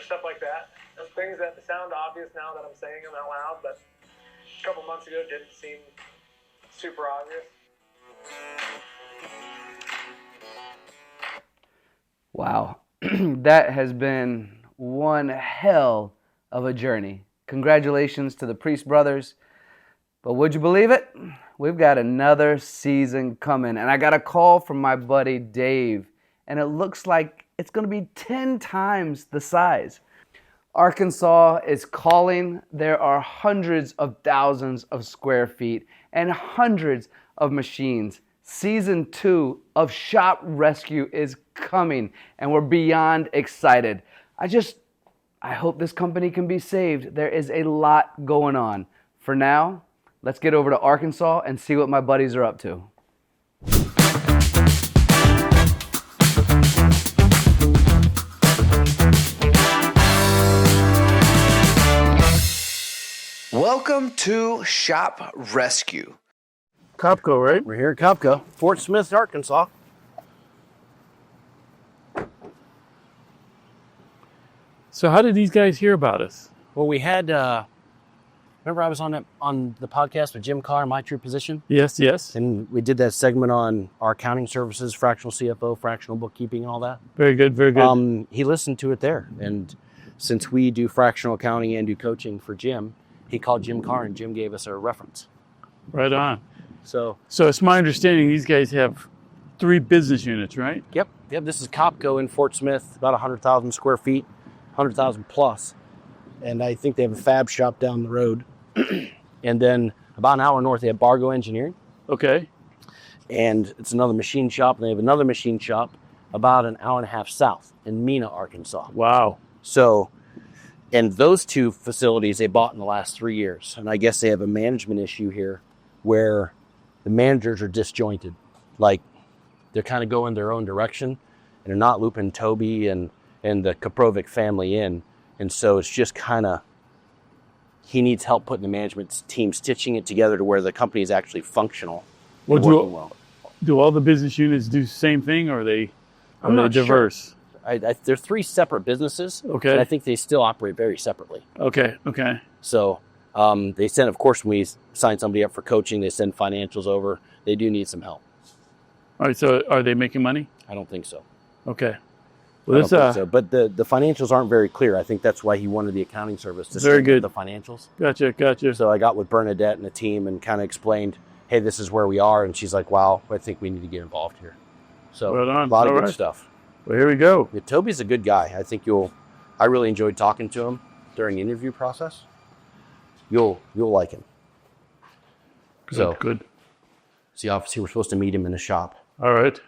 or stuff like that. Those things that sound obvious now that I'm saying them out loud, but a couple months ago didn't seem super obvious. Wow, that has been one hell of a journey. Congratulations to the Priest brothers. But would you believe it? We've got another season coming, and I got a call from my buddy Dave, and it looks like it's going to be 10 times the size. Arkansas is calling. There are hundreds of thousands of square feet and hundreds of machines. Season 2 of Shop Rescue is coming, and we're beyond excited. I hope this company can be saved. There is a lot going on. For now, let's get over to Arkansas and see what my buddies are up to. Welcome to Shop Rescue. Copco, right? We're here at Copco, Fort Smith, Arkansas. So how did these guys hear about us? Well, we had, remember I was on the podcast with Jim Carr, My True Position? Yes. And we did that segment on our accounting services, fractional CFO, fractional bookkeeping, and all that. Very good. He listened to it there. And since we do fractional accounting and do coaching for Jim, he called Jim Carr, and Jim gave us a reference. Right on. So it's my understanding these guys have 3 business units, right? Yep. This is Copco in Fort Smith, about 100,000 square feet, 100,000 plus. And I think they have a fab shop down the road. And then about an hour north, they have Bargo Engineering. Okay. And it's another machine shop. And they have another machine shop about an hour and a half south in Mena, Arkansas. Wow. So, and those 2 facilities they bought in the last 3 years. And I guess they have a management issue here where the managers are disjointed. Like they're kind of going their own direction and they're not looping Toby and the Kopco family in. And so it's just kind of, he needs help putting the management team stitching it together to where the company is actually functional. Do all the business units do the same thing, or are they diverse? Sure. They're 3 separate businesses. Okay. And I think they still operate very separately. Okay. So they send, of course, when we sign somebody up for coaching, they send financials over. They do need some help. All right. So are they making money? I don't think so. Okay. Well, I don't think so. But the financials aren't very clear. I think that's why he wanted the accounting service to very good. The financials. Gotcha. So I got with Bernadette and the team and kind of explained, hey, this is where we are. And she's like, wow, I think we need to get involved here. So right on. A lot of all good right. stuff. Well, here we go. Yeah, Toby's a good guy. I think I really enjoyed talking to him during the interview process. You'll like him. Good. See, obviously we're supposed to meet him in the shop. All right.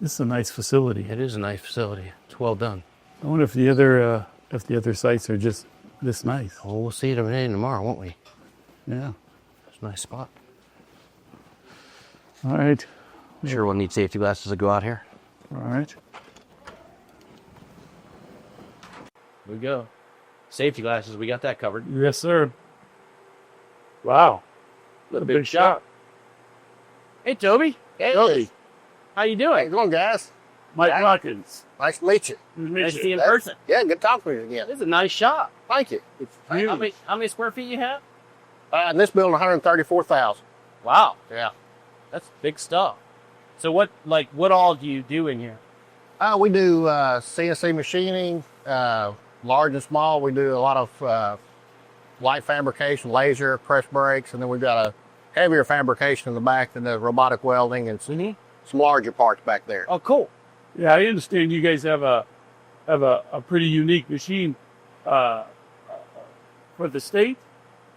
This is a nice facility. It is a nice facility. It's well done. I wonder if the other sites are just this nice. Well, we'll see it today and tomorrow, won't we? Yeah. It's a nice spot. All right. I'm sure we'll need safety glasses to go out here. All right. Here we go. Safety glasses, we got that covered. Yes, sir. Wow. A big shot. Hey, Toby. Hey, Toby. How you how you doing? doing, guys? Mike Watkins. Nice to meet you. Nice to see you in person. Yeah, good talking with you again. This is a nice shop. Thank you. How many square feet you have? In this building, 134,000. Wow. Yeah. That's big stuff. So what all do you do in here? We do CNC machining, large and small. We do a lot of light fabrication, laser, press brakes, and then we've got a heavier fabrication in the back than the robotic welding and some larger parts back there. Oh, cool. Yeah, I understand you guys have a pretty unique machine for the state.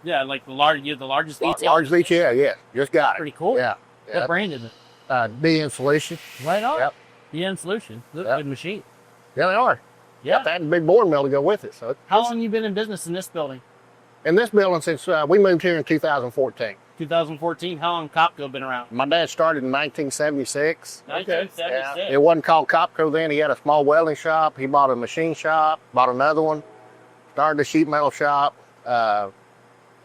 Yeah, like you have the largest leach. Large leach, yeah. Just got it. Pretty cool. Yeah. What brand is it? DN Solution. Right on. Yep. DN Solution. Good machine. Yeah, they are. Yeah. Got that and big board mill to go with it. So How long you been in business in this building? in this building since we moved here in 2014. 2014. How long Copco been around? My dad started in 1976. 1976. Yeah. It wasn't called Copco then. He had a small welding shop. He bought a machine shop, bought another one, started a sheet metal shop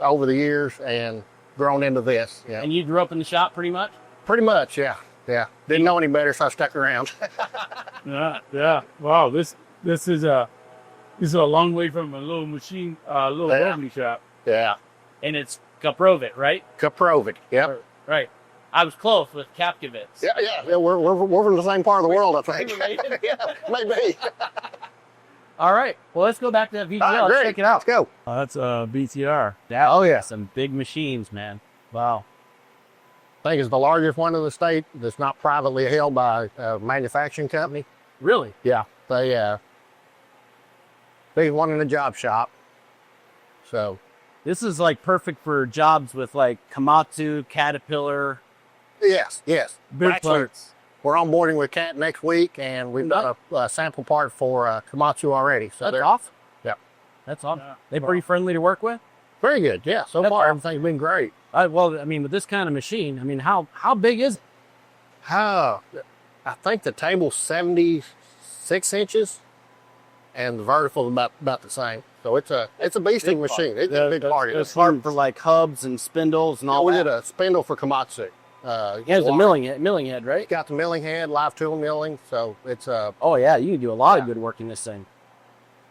over the years and grown into this. Yeah. And you grew up in the shop pretty much? Pretty much, yeah. Yeah. Didn't know any better, so I stuck around. Yeah. Wow, this is a long way from a little machine, little welding shop. Yeah. And it's Koprovit, right? Koprovit. Yep. Right. I was close with Capkovitz. Yeah. We're from the same part of the world, I think. Yeah, maybe. All right. Well, let's go back to that VTR. Right, Let's check it out. Let's go. That's a BTR. Oh, yeah. Some big machines, man. Wow. I think it's the largest one in the state that's not privately held by a manufacturing company. Really? Yeah. They, biggest one in the job shop. So. This is like perfect for jobs with like Komatsu, Caterpillar. Yes. Big Actually, parts. we're onboarding with Cat next week, and we've got a sample part for Komatsu already. So That's awesome. Yeah. That's awesome. Yeah. They pretty friendly to work with? Very good. Yeah. So That's far, awesome. everything's been great. Well, I mean, with this kind of machine, I mean, how big is it? I think the table's 76 inches, and the vertical's about the same. So it's a beastie machine. It's a big part. It's hard for like hubs and spindles and all We that. did a spindle for Komatsu. It has a milling head, right? Got the milling head, live tool milling. So it's Oh yeah, you can do a lot of good work in this thing.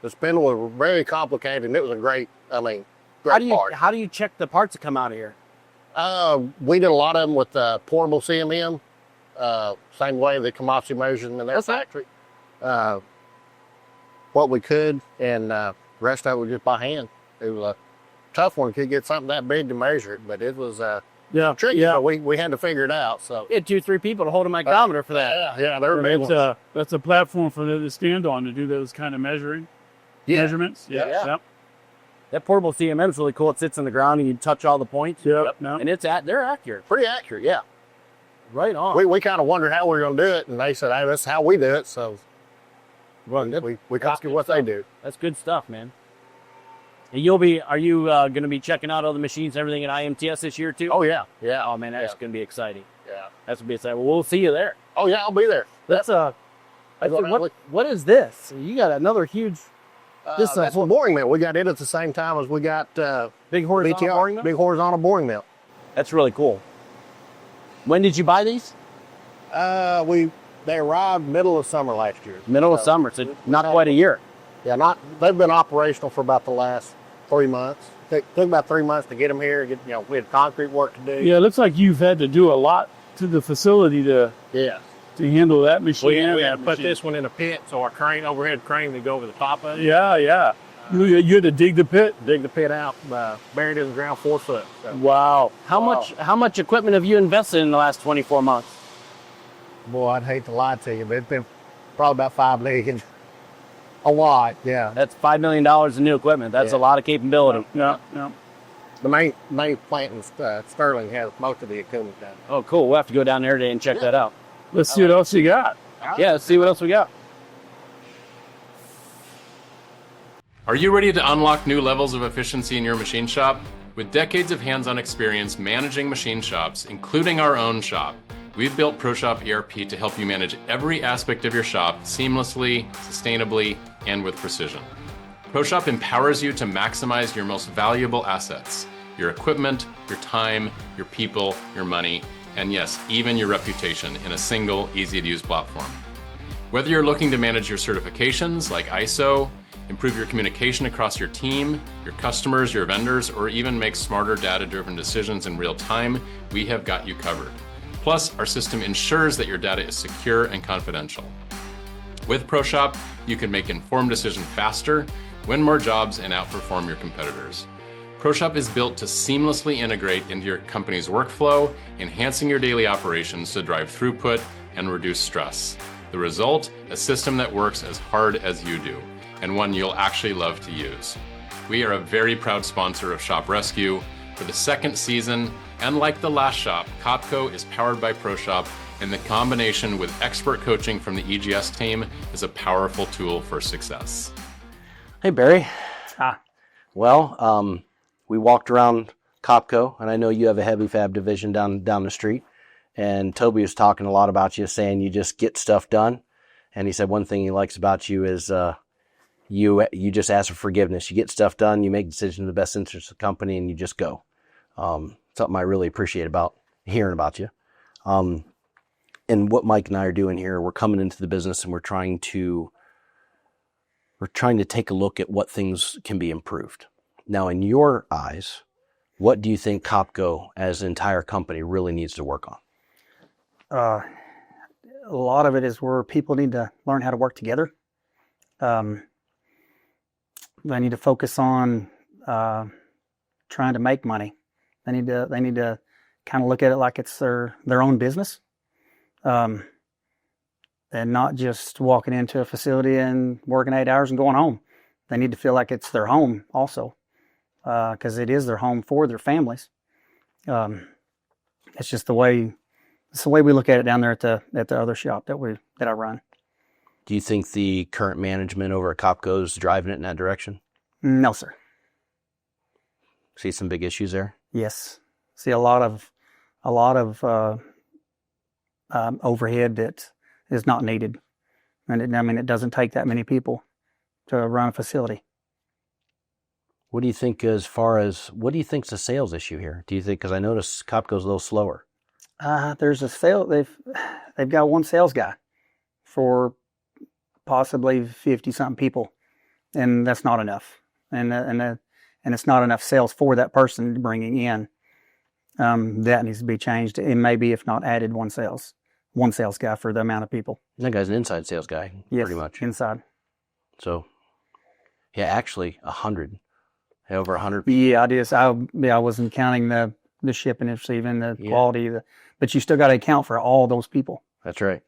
the spindle was very complicated, and it was a great part. How do you check the parts that come out of here? We did a lot of them with portable CMM, same way that Komatsu measures them in their factory. What we could, and the rest of it was just by hand. It was a tough one. Could get something that big to measure it, but it was tricky. Yeah. So we had to figure it out. So You had 2-3 people to hold a micrometer for that. yeah, they were big ones. That's a platform for them to stand on to do those kind of measurements. Yeah. Yep. That portable CMM is really cool. It sits on the ground and you touch all the points. Yep. No. And they're accurate. Pretty accurate, yeah. Right on. We kind of wondered how we were going to do it, and they said, "Hey, that's how we do it." So we copied what they do. That's good stuff, man. And are you going to be checking out all the machines and everything at IMTS this year too? Oh yeah. Oh man, that's going to be exciting. Yeah. That's going to be exciting. Well, we'll see you there. Oh yeah, I'll be there. That's what is this? You got another huge. That's a boring mill. We got it at the same time as we got Big horizontal boring mill? big horizontal boring mill. That's really cool. When did you buy these? They arrived middle of summer last year. Middle of summer, so not quite a year. Yeah, they've been operational for about the last 3 months. Took about 3 months to get them here. We had concrete work to do. Yeah, it looks like you've had to do a lot to the facility to handle that machine. We had to put this one in a pit, so our overhead crane would go over the top of it. Yeah. You had to dig the pit. Dig the pit out, buried it in the ground 4 foot. So. Wow. How much equipment have you invested in the last 24 months? Boy, I'd hate to lie to you, but it's been probably about $5 million. A lot, yeah. That's $5 million in new equipment. That's a lot of capability. Yeah. The main plant in Sterling has most of the equipment done. Oh, cool. We'll have to go down there today and check that out. Let's see what else you got. Yeah, let's see what else we got. Are you ready to unlock new levels of efficiency in your machine shop? With decades of hands-on experience managing machine shops, including our own shop, we've built ProShop ERP to help you manage every aspect of your shop seamlessly, sustainably, and with precision. ProShop empowers you to maximize your most valuable assets, your equipment, your time, your people, your money, and yes, even your reputation in a single, easy-to-use platform. Whether you're looking to manage your certifications like ISO, improve your communication across your team, your customers, your vendors, or even make smarter data-driven decisions in real time, we have got you covered. Plus, our system ensures that your data is secure and confidential. With ProShop, you can make informed decisions faster, win more jobs, and outperform your competitors. ProShop is built to seamlessly integrate into your company's workflow, enhancing your daily operations to drive throughput and reduce stress. The result, a system that works as hard as you do, and one you'll actually love to use. We are a very proud sponsor of Shop Rescue. For the second season, and like the last shop, Copco is powered by ProShop, and the combination with expert coaching from the EGS team is a powerful tool for success. Hey, Barry. Well, we walked around Copco, and I know you have a heavy fab division down the street, and Toby was talking a lot about you, saying you just get stuff done, and he said one thing he likes about you is you just ask for forgiveness. You get stuff done, you make decisions in the best interest of the company, and you just go. Something I really appreciate about hearing about you. and what Mike and I are doing here, we're coming into the business and we're trying to take a look at what things can be improved. Now, in your eyes, what do you think Copco as an entire company really needs to work on? A lot of it is where people need to learn how to work together. They need to focus on trying to make money. They need to kind of look at it like it's their own business, and not just walking into a facility and working 8 hours and going home. They need to feel like it's their home also, because it is their home for their families. It's just the way we look at it down there at the other shop that I run. Do you think the current management over at Copco is driving it in that direction? No, sir. See some big issues there? Yes. See a lot of overhead that is not needed. And it doesn't take that many people to run a facility. What do you think is the sales issue here? Do you think, because I noticed Copco's a little slower. There's a sale. They've got one sales guy for possibly 50-something people, and that's not enough. And it's not enough sales for that person bringing in. That needs to be changed. It may be, if not added, one sales guy for the amount of people. That guy's an inside sales guy, yes, pretty much. Inside. So, yeah, actually 100. Over 100 people. Yeah, I wasn't counting the shipping and receiving, the quality, but you still got to account for all those people. That's right.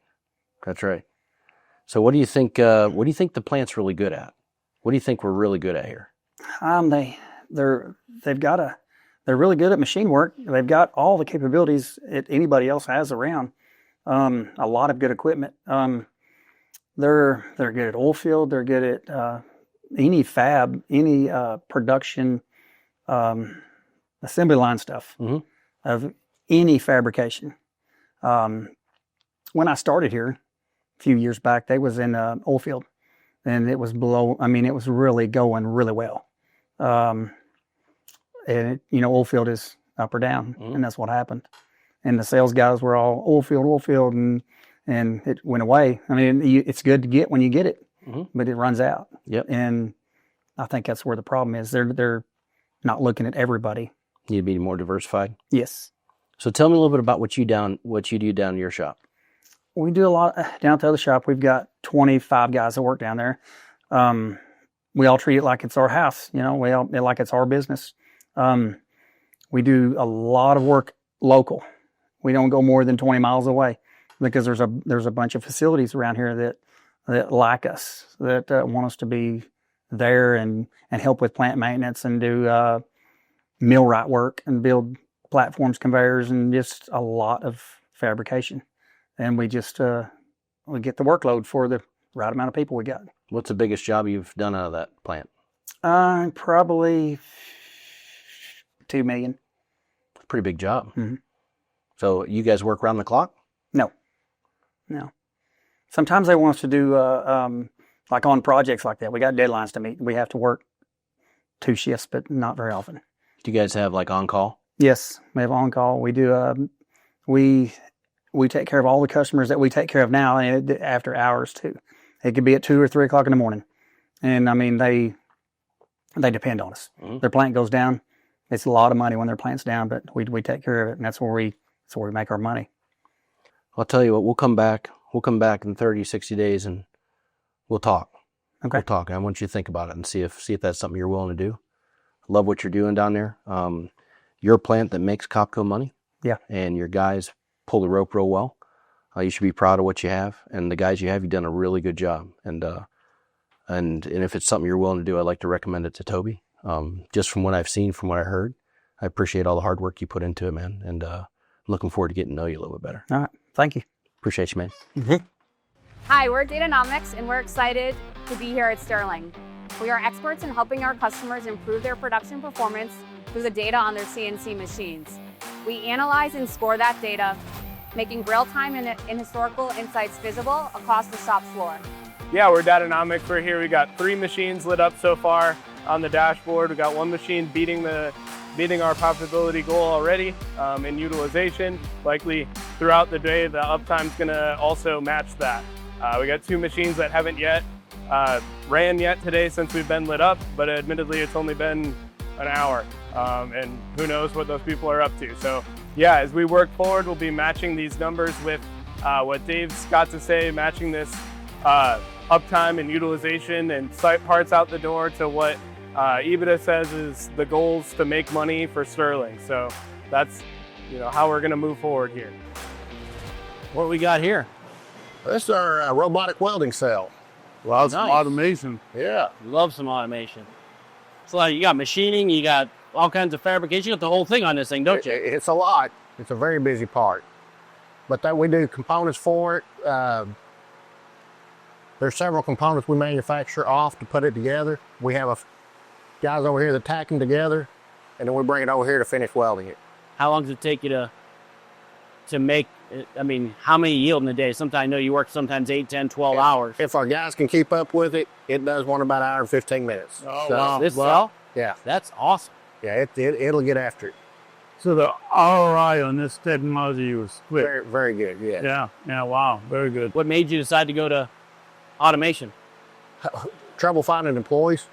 So what do you think the plant's really good at? What do you think we're really good at here? They're really good at machine work. They've got all the capabilities that anybody else has around. A lot of good equipment. They're good at oil field. They're good at any fab, any production, assembly line stuff, mm-hmm. of any fabrication. When I started here a few years back, they was in oil field, and it was it was really going really well. And oil field is up or down, mm-hmm. and that's what happened. And the sales guys were all oil field, and it went away. I mean, it's good to get when you get it, mm-hmm. but it runs out. Yep. And I think that's where the problem is. They're not looking at everybody. Need to be more diversified. Yes. So tell me a little bit about what you do down in your shop. We do a lot down at the other shop. We've got 25 guys that work down there. We all treat it like it's our house. Like it's our business. We do a lot of work local. We don't go more than 20 miles away, because there's a bunch of facilities around here that like us, that want us to be there and help with plant maintenance and do millwright work and build platforms, conveyors, and just a lot of fabrication. And we just we get the workload for the right amount of people we got. What's the biggest job you've done out of that plant? Probably $2 million. Pretty big job. Mm-hmm. So you guys work around the clock? No. Sometimes they want us to do like on projects like that. We got deadlines to meet. We have to work 2 shifts, but not very often. Do you guys have like on call? Yes, we have on call. We do. We take care of all the customers that we take care of now, and after hours too. It could be at 2 or 3 o'clock in the morning, and I mean they depend on us. Mm-hmm. Their plant goes down. It's a lot of money when their plant's down, but we take care of it, and that's where we make our money. I'll tell you what. We'll come back. We'll come back in 30, 60 days, and we'll talk. Okay. We'll talk. I want you to think about it and see if that's something you're willing to do. Love what you're doing down there. You're a plant that makes Copco money. Yeah. And your guys pull the rope real well. You should be proud of what you have, and the guys you have, you've done a really good job. And if it's something you're willing to do, I'd like to recommend it to Toby. Just from what I've seen, from what I heard, I appreciate all the hard work you put into it, man. And I'm looking forward to getting to know you a little bit better. All right. Thank you. Appreciate you, man. Mm-hmm. Hi, we're Datanomics, and we're excited to be here at Sterling. We are experts in helping our customers improve their production performance through the data on their CNC machines. We analyze and score that data, making real-time and historical insights visible across the shop floor. Yeah, we're Datanomics. We're here. We got 3 machines lit up so far on the dashboard. We got 1 machine beating the beating our profitability goal already in utilization. Likely throughout the day, the uptime's gonna also match that. We got 2 machines that haven't yet ran yet today since we've been lit up, but admittedly it's only been an hour, and who knows what those people are up to. So yeah, as we work forward, we'll be matching these numbers with what Dave's got to say, matching this uptime and utilization and site parts out the door to what EBITDA says is the goals to make money for Sterling. So that's how we're going to move forward here. What we got here? This is our robotic welding cell. Lots of Nice. automation. Yeah. Love some automation. So like, you got machining, you got all kinds of fabrication, you got the whole thing on this thing, don't you? It's a lot. It's a very busy part. But we do components for it. There's several components we manufacture off to put it together. We have guys over here that tack them together, and then we bring it over here to finish welding it. How long does it take you to make, I mean, how many yield in a day? Sometimes I know you work sometimes 8, 10, 12 hours. If our guys can keep up with it, it does one about an hour and 15 minutes. Oh, So, wow. This cell? Yeah, That's awesome. yeah, it'll get after it. So the ROI on this technology was quick. Very, very good, yeah. Yeah, wow, very good. What made you decide to go to automation? Trouble finding employees.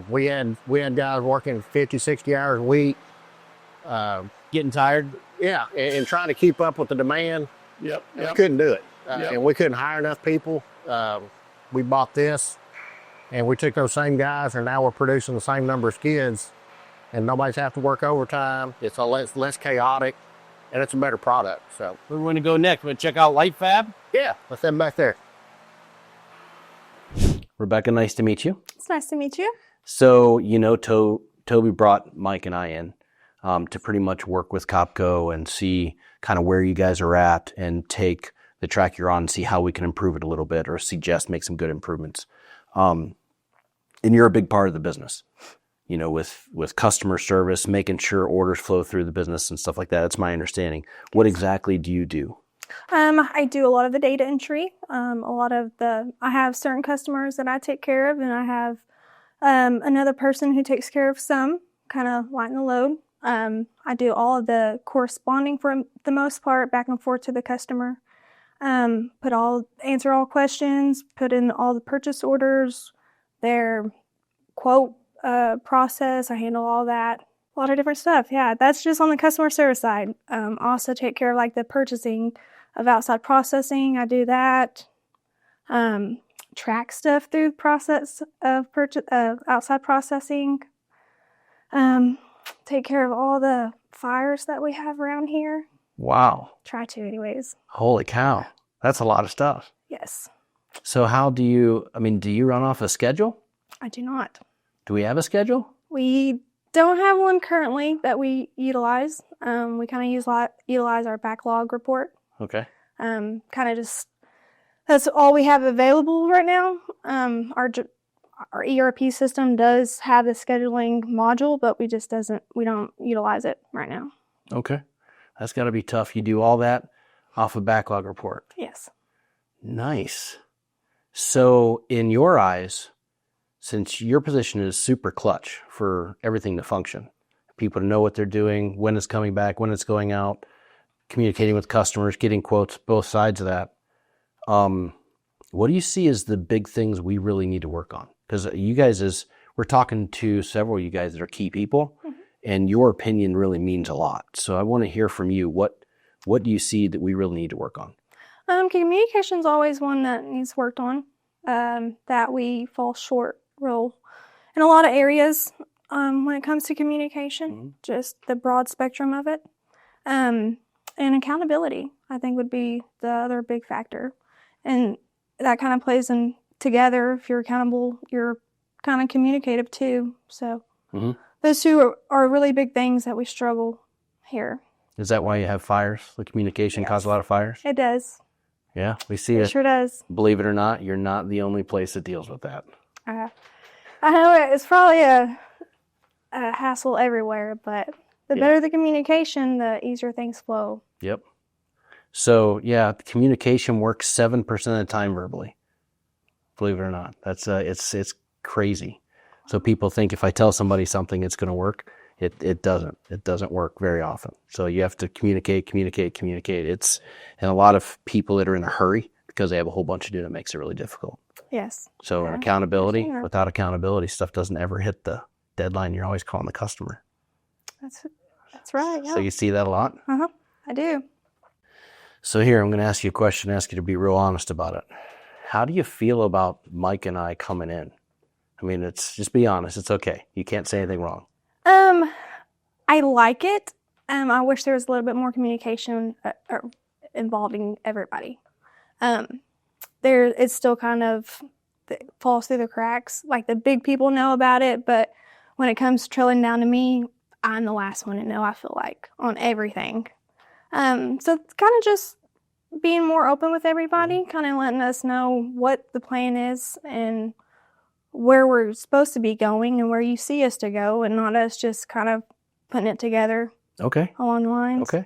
We had guys working 50, 60 hours a week. Getting tired? Yeah, and trying to keep up with the demand. Yep. We couldn't do it. Yep. And we couldn't hire enough people. We bought this, and we took those same guys, and now we're producing the same number of skids, and nobody's have to work overtime. It's less chaotic, and it's a better product. So Where we want to go next? We're going to check out Light Fab? yeah, let's head back there. Rebecca, nice to meet you. It's nice to meet you. So, Toby brought Mike and I in to pretty much work with Copco and see kind of where you guys are at and take the track you're on and see how we can improve it a little bit or make some good improvements. And you're a big part of the business, with customer service, making sure orders flow through the business and stuff like that. That's my understanding. What exactly do you do? I do a lot of the data entry. I have certain customers that I take care of, and I have another person who takes care of some, kind of lighten the load. I do all of the corresponding for the most part, back and forth to the customer. Answer all questions, put in all the purchase orders, their quote process. I handle all that. A lot of different stuff. Yeah, that's just on the customer service side. Also take care of like the purchasing of outside processing. I do that. Track stuff through process of outside processing. Take care of all the fires that we have around here. Wow. Try to, anyways. Holy cow. That's a lot of stuff. Yes. So do you run off a schedule? I do not. Do we have a schedule? We don't have one currently that we utilize. We kind of utilize our backlog report. Okay. That's all we have available right now. Our ERP system does have the scheduling module, but we don't utilize it right now. Okay. That's got to be tough. You do all that off a backlog report. Yes. Nice. So in your eyes, since your position is super clutch for everything to function, people to know what they're doing, when it's coming back, when it's going out, communicating with customers, getting quotes, both sides of that. What do you see as the big things we really need to work on? Because we're talking to several of you guys that are key people, mm-hmm. and your opinion really means a lot. So I want to hear from you. What do you see that we really need to work on? Communication is always one that needs worked on, that we fall short real in a lot of areas when it comes to communication, mm-hmm. just the broad spectrum of it. And accountability, I think, would be the other big factor. And that kind of plays in together. If you're accountable, you're kind of communicative too. So mm-hmm. those two are really big things that we struggle here. Is that why you have fires? The communication Yes. causes a lot of fires? It does. Yeah, we see it. It sure does. Believe it or not, you're not the only place that deals with that. I know it's probably a hassle everywhere, but the better the communication, the easier things flow. Yep. So, communication works 7% of the time verbally. Believe it or not. That's it's crazy. So people think if I tell somebody something, it's going to work. It doesn't work very often. So you have to communicate. And a lot of people that are in a hurry because they have a whole bunch to do, that makes it really difficult. Yes. So accountability, without accountability, stuff doesn't ever hit the deadline. You're always calling the customer. That's right. Yeah. So you see that a lot? I do. So here, I'm going to ask you a question, ask you to be real honest about it. How do you feel about Mike and I coming in? I mean, just be honest. It's okay. You can't say anything wrong. I like it. I wish there was a little bit more communication involving everybody. It's still kind of falls through the cracks. Like the big people know about it, but when it comes trailing down to me, I'm the last one to know, I feel like, on everything. So it's kind of just being more open with everybody, kind of letting us know what the plan is and where we're supposed to be going and where you see us to go, and not us just kind of putting it together along the lines. Okay.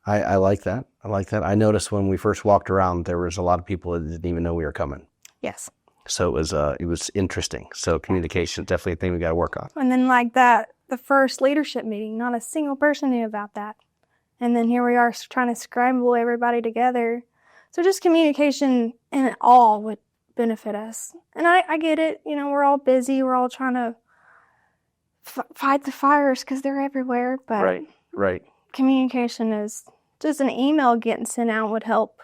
I like that. I noticed when we first walked around, there was a lot of people that didn't even know we were coming. Yes. So it was interesting. So communication is definitely a thing we got to work on. And then like that, the first leadership meeting, not a single person knew about that. And then here we are trying to scramble everybody together. So just communication in all would benefit us. And I get it. You know, we're all busy. We're all trying to fight the fires because they're everywhere. But right. Communication is just an email getting sent out would help.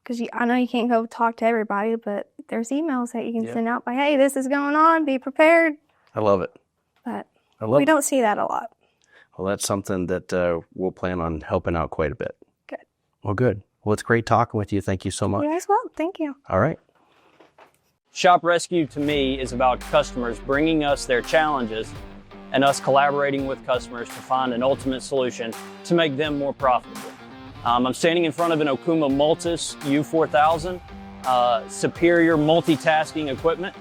Because I know you can't go talk to everybody, but there's emails that you can send out by, hey, this is going on. Be prepared. I love it. But we don't see that a lot. Well, that's something that we'll plan on helping out quite a bit. Good. Well, good. Well, it's great talking with you. Thank you so much. You as well. Thank you. All right. Shop Rescue to me is about customers bringing us their challenges and us collaborating with customers to find an ultimate solution to make them more profitable. I'm standing in front of an Okuma Multis U4000, superior multitasking equipment.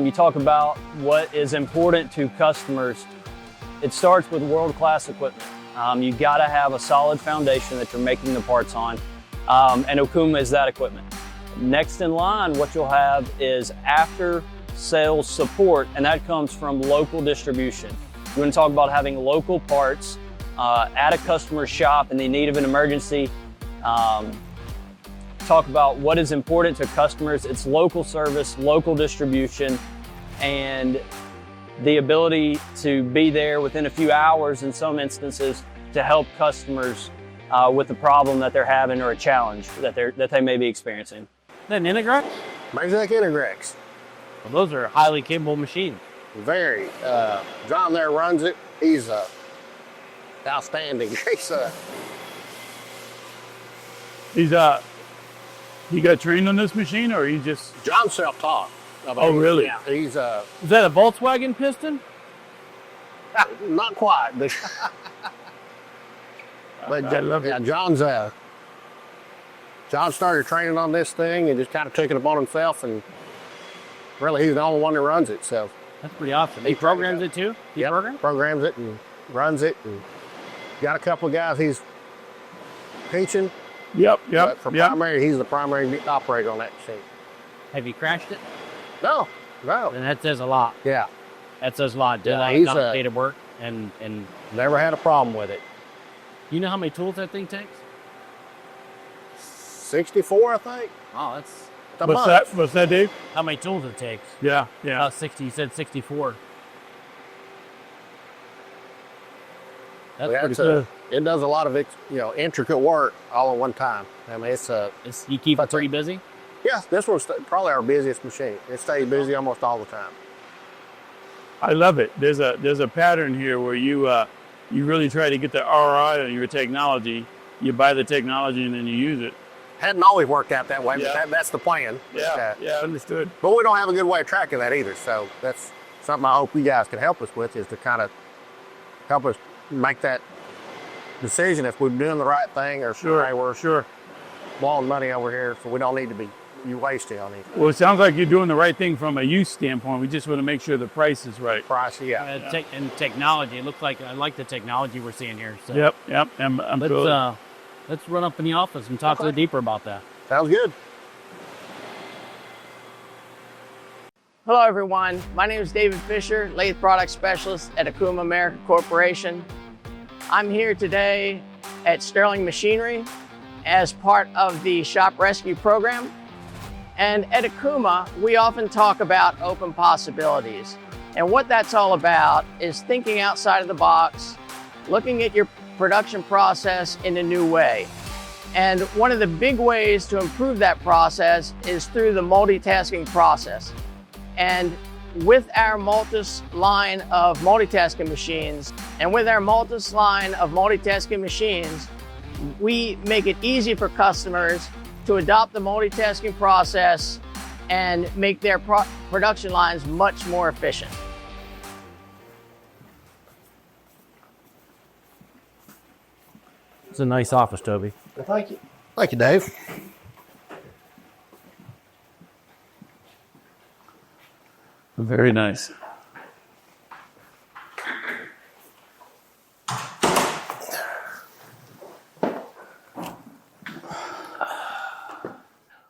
You talk about what is important to customers. It starts with world-class equipment. You gotta have a solid foundation that you're making the parts on, and Okuma is that equipment. Next in line, what you'll have is after-sales support, and that comes from local distribution. You wanna talk about having local parts at a customer's shop in the need of an emergency. Talk about what is important to customers. It's local service, local distribution, and the ability to be there within a few hours in some instances to help customers with the problem that they're having or a challenge that they may be experiencing. Then Integrex? Magnetic Integrex. Well, those are highly capable machines. Very. John there runs it. He's outstanding. He got trained on this machine, or he just? John's self-taught. Oh, really? Yeah. He's Is that a Volkswagen piston? Not quite, but I love it. John started training on this thing and just kind of took it upon himself, and really he's the only one that runs it. So that's pretty awesome. He programs it too? Programs it and runs it, and got a couple of guys he's teaching. Yep. But for primary, he's the primary operator on that machine. Have you crashed it? No. And that says a lot. Yeah. That says a lot. Did a lot he's of complicated work and never had a problem with it. You know how many tools that thing takes? 64, I think. Oh, that's What's that, Dave? how many tools it takes. Yeah. 60. You said 64. That's Yeah, pretty good. it does a lot of intricate work all at one time. I mean, You keep it pretty busy? Yeah, this one's probably our busiest machine. It stays busy almost all the time. I love it. There's a pattern here where you really try to get the ROI on your technology. You buy the technology and then you use it. Hadn't always worked out that way, Yeah. but that's the plan. Yeah, understood. But we don't have a good way of tracking that either. So that's something I hope you guys can help us with, is to kind of help us make that decision if we're doing the right thing, or hey, we're blowing money over here, so we don't need to be wasting on it. Well, it sounds like you're doing the right thing from a use standpoint. We just want to make sure the price is right. And technology. It looks like I like the technology we're seeing here. So. Yep. Let's run up in the office and talk a little deeper about that. Sounds good. Hello everyone, my name is David Fisher, Lathe Product Specialist at Akuma America Corporation. I'm here today at Sterling Machinery as part of the Shop Rescue program. And at Akuma, we often talk about open possibilities. And what that's all about is thinking outside of the box, looking at your production process in a new way. And one of the big ways to improve that process is through the multitasking process. And with our Multis line of multitasking machines, we make it easy for customers to adopt the multitasking process and make their production lines much more efficient. It's a nice office, Toby. Thank you. Thank you, Dave. Very nice.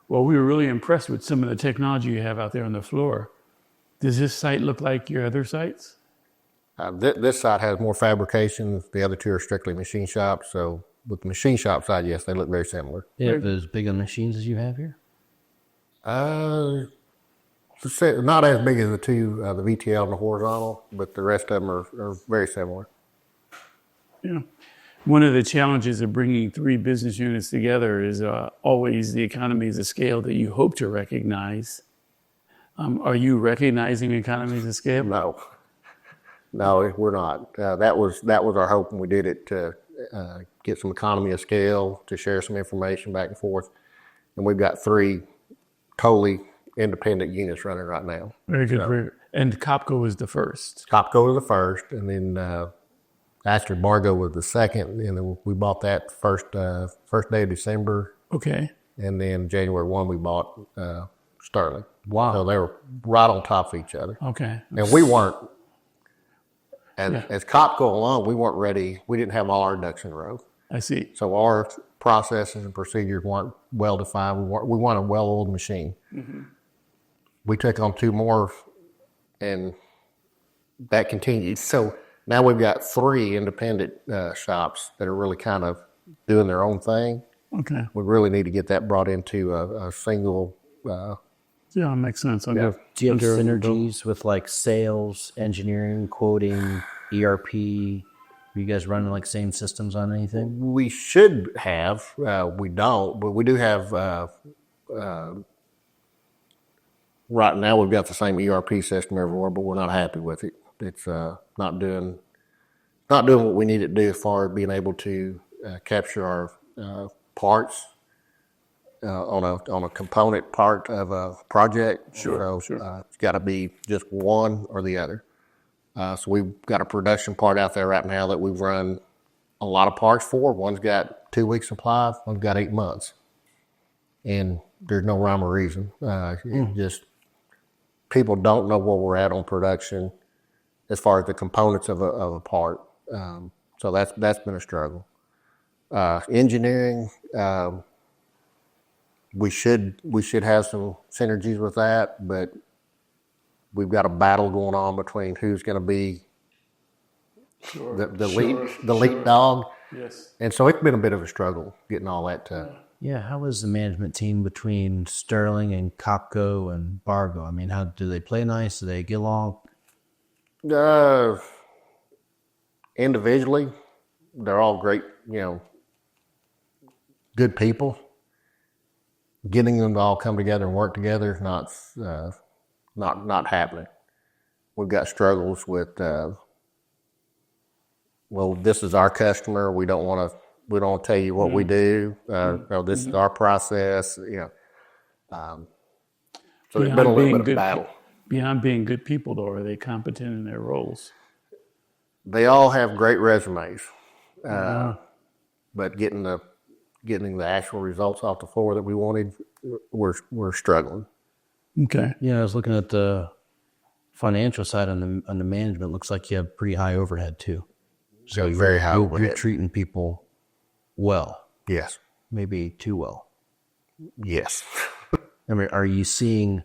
Well, we were really impressed with some of the technology you have out there on the floor. Does this site look like your other sites? This site has more fabrication. The other two are strictly machine shops. So with the machine shop side, yes, they look very similar. Yeah, as big on machines as you have here? Not as big as the two, the VTL and the horizontal, but the rest of them are very similar. Yeah. One of the challenges of bringing three business units together is always the economies of scale that you hope to recognize. Are you recognizing economies of scale? No, we're not. That was our hope when we did it, to get some economy of scale, to share some information back and forth. And we've got three totally independent units running right now. Very good. And Copco was the first. Copco was the first, and then Astor Bargo was the second, and then we bought that first day of December. Okay. And then January 1, we bought Sterling. Wow. So they were right on top of each other. Okay. And we weren't, as Copco alone, we weren't ready. We didn't have all our ducks in a row. I see. So our processes and procedures weren't well defined. We want a well-oiled machine. Mm-hmm. We took on two more, and that continued. So now we've got three independent shops that are really kind of doing their own thing. Okay. We really need to get that brought into a single. Yeah, it makes sense. Do you have synergies with like sales, engineering, quoting, ERP? Are you guys running like same systems on anything? We should have. We don't, but we do have. Right now, we've got the same ERP system everywhere, but we're not happy with it. It's not doing what we need it to do as far as being able to capture our parts on a component part of a project. Sure. It's got to be just one or the other. So we've got a production part out there right now that we've run a lot of parts for. One's got 2 weeks supply, one's got 8 months. And there's no rhyme or reason. Just people don't know where we're at on production as far as the components of a part. So that's been a struggle. Engineering, we should have some synergies with that, but we've got a battle going on between who's going to be the lead dog. Yes. And so it's been a bit of a struggle getting all that to. Yeah, how is the management team between Sterling and Kopco and Bargo? I mean, how do they play nice? Do they get along? Individually, they're all great, good people. Getting them to all come together and work together is not happening. We've got struggles with, this is our customer. We don't want to tell you what we do. This is our process. So there's been a little bit of battle. Beyond being good people, though, are they competent in their roles? They all have great resumes, but getting the actual results off the floor that we wanted, we're struggling. Okay. Yeah, I was looking at the financial side on the management. Looks like you have pretty high overhead too. So very high overhead. You're treating people well. Yes. Maybe too well. Yes. I mean, are you seeing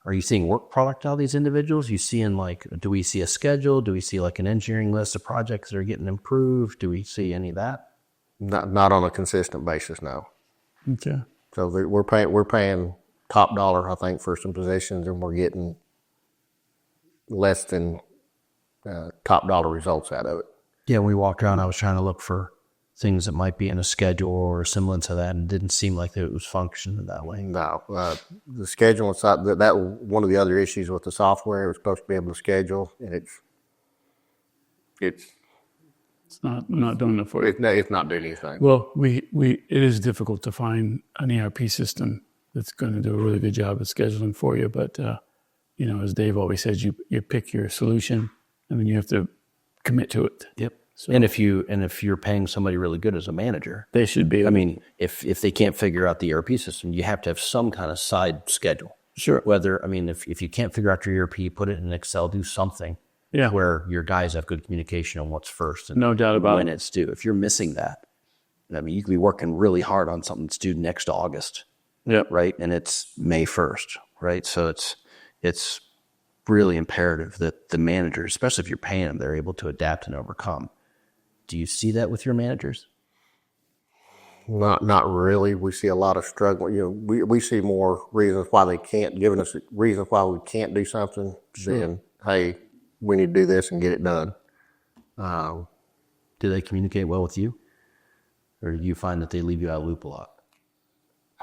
Are you seeing work product out of these individuals? You seeing like, do we see a schedule? Do we see like an engineering list of projects that are getting improved? Do we see any of that? Not on a consistent basis, no. Okay. So we're paying top dollar, I think, for some positions, and we're getting less than top dollar results out of it. Yeah, when we walked around, I was trying to look for things that might be in a schedule or a semblance of that, and it didn't seem like it was functioning that way. No, the schedule inside that one of the other issues with the software. It's supposed to be able to schedule, and it's not doing it for you. It's not doing anything. Well, it is difficult to find an ERP system that's going to do a really good job of scheduling for you. But as Dave always says, you pick your solution, and then you have to commit to it. Yep. So, and if you're paying somebody really good as a manager, they should be. If they can't figure out the ERP system, you have to have some kind of side schedule. Sure. If you can't figure out your ERP, put it in Excel, do something. Yeah. Where your guys have good communication on what's first. And no doubt about when it's due. If you're missing that, you could be working really hard on something that's due next August. Yep. Right. And it's May 1st. Right. So it's really imperative that the managers, especially if you're paying them, they're able to adapt and overcome. Do you see that with your managers? Not really. We see a lot of struggle. We see more reasons why they can't, giving us reasons why we can't do something than, hey, we need to do this and get it done. Do they communicate well with you? Or do you find that they leave you out of the loop a lot?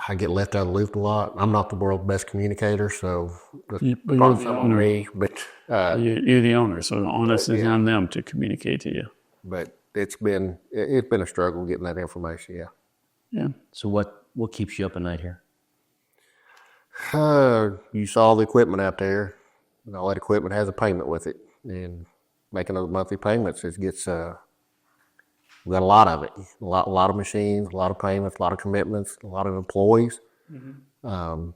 I get left out of the loop a lot. I'm not the world's best communicator, so you're the owner. You're the owner, so the onus is on them to communicate to you. But it's been a struggle getting that information, yeah. Yeah. So what keeps you up at night here? You saw the equipment out there, and all that equipment has a payment with it. And making those monthly payments, it gets we got a lot of it. A lot of machines, a lot of payments, a lot of commitments, a lot of employees. Mm-hmm.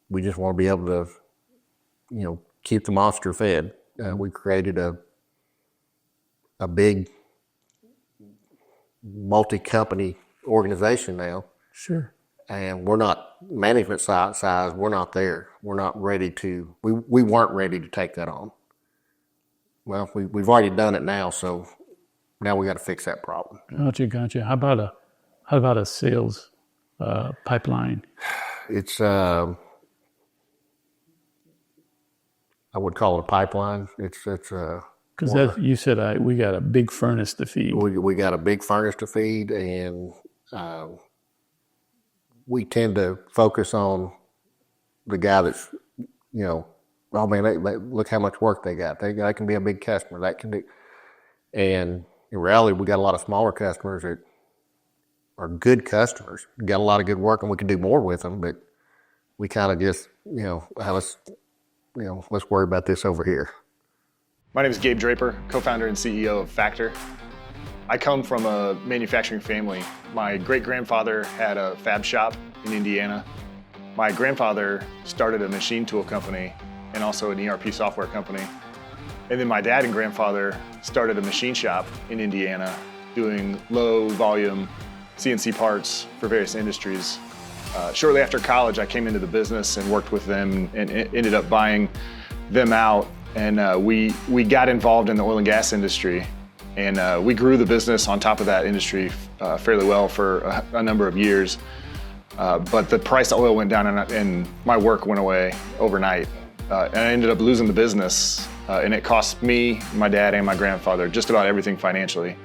We just want to be able to, keep the monster fed. We created a big multi-company organization now. Sure. And we're not, management size, we're not there. We're not ready to, we weren't ready to take that on. Well, we've already done it now, so now we got to fix that problem. Gotcha. How about a sales pipeline? It's, I would call it a pipeline. It's because you said we got a big furnace to feed. We got a big furnace to feed, and we tend to focus on the guy that's, oh man, look how much work they got. They can be a big customer. That can do, and in reality, we got a lot of smaller customers that are good customers. We got a lot of good work, and we can do more with them. But we kind of just, let's worry about this over here. My name is Gabe Draper, co-founder and CEO of Factor. I come from a manufacturing family. My great-grandfather had a fab shop in Indiana. My grandfather started a machine tool company and also an ERP software company. And then my dad and grandfather started a machine shop in Indiana doing low-volume CNC parts for various industries. Shortly after college, I came into the business and worked with them and ended up buying them out. And we got involved in the oil and gas industry, and we grew the business on top of that industry fairly well for a number of years. But the price of oil went down, and my work went away overnight. And I ended up losing the business, and it cost me, my dad, and my grandfather just about everything financially.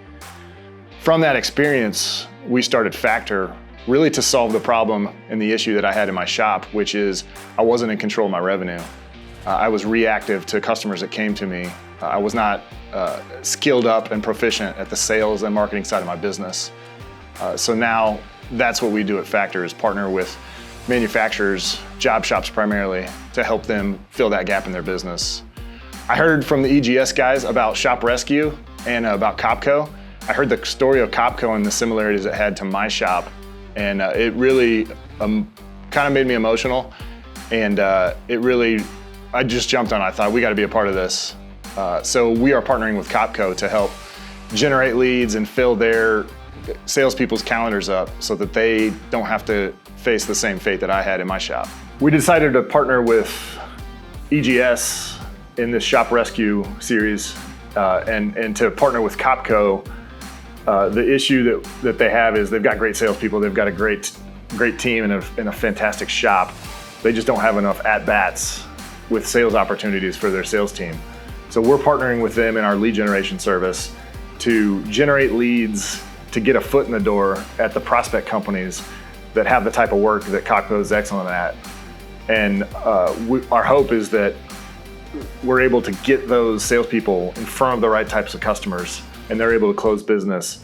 From that experience, we started Factor really to solve the problem and the issue that I had in my shop, which is I wasn't in control of my revenue. I was reactive to customers that came to me. I was not skilled up and proficient at the sales and marketing side of my business. So now that's what we do at Factor, is partner with manufacturers, job shops primarily, to help them fill that gap in their business. I heard from the EGS guys about Shop Rescue and about Copco. I heard the story of Copco and the similarities it had to my shop, and it really kind of made me emotional, and I just jumped on it. I thought, we got to be a part of this. So we are partnering with Copco to help generate leads and fill their salespeople's calendars up so that they don't have to face the same fate that I had in my shop. We decided to partner with EGS in this Shop Rescue series and to partner with Copco, the issue that they have is they've got great salespeople, they've got a great team and a fantastic shop. They just don't have enough at-bats with sales opportunities for their sales team. So we're partnering with them in our lead generation service to generate leads to get a foot in the door at the prospect companies that have the type of work that Copco is excellent at. And our hope is that we're able to get those salespeople in front of the right types of customers, and they're able to close business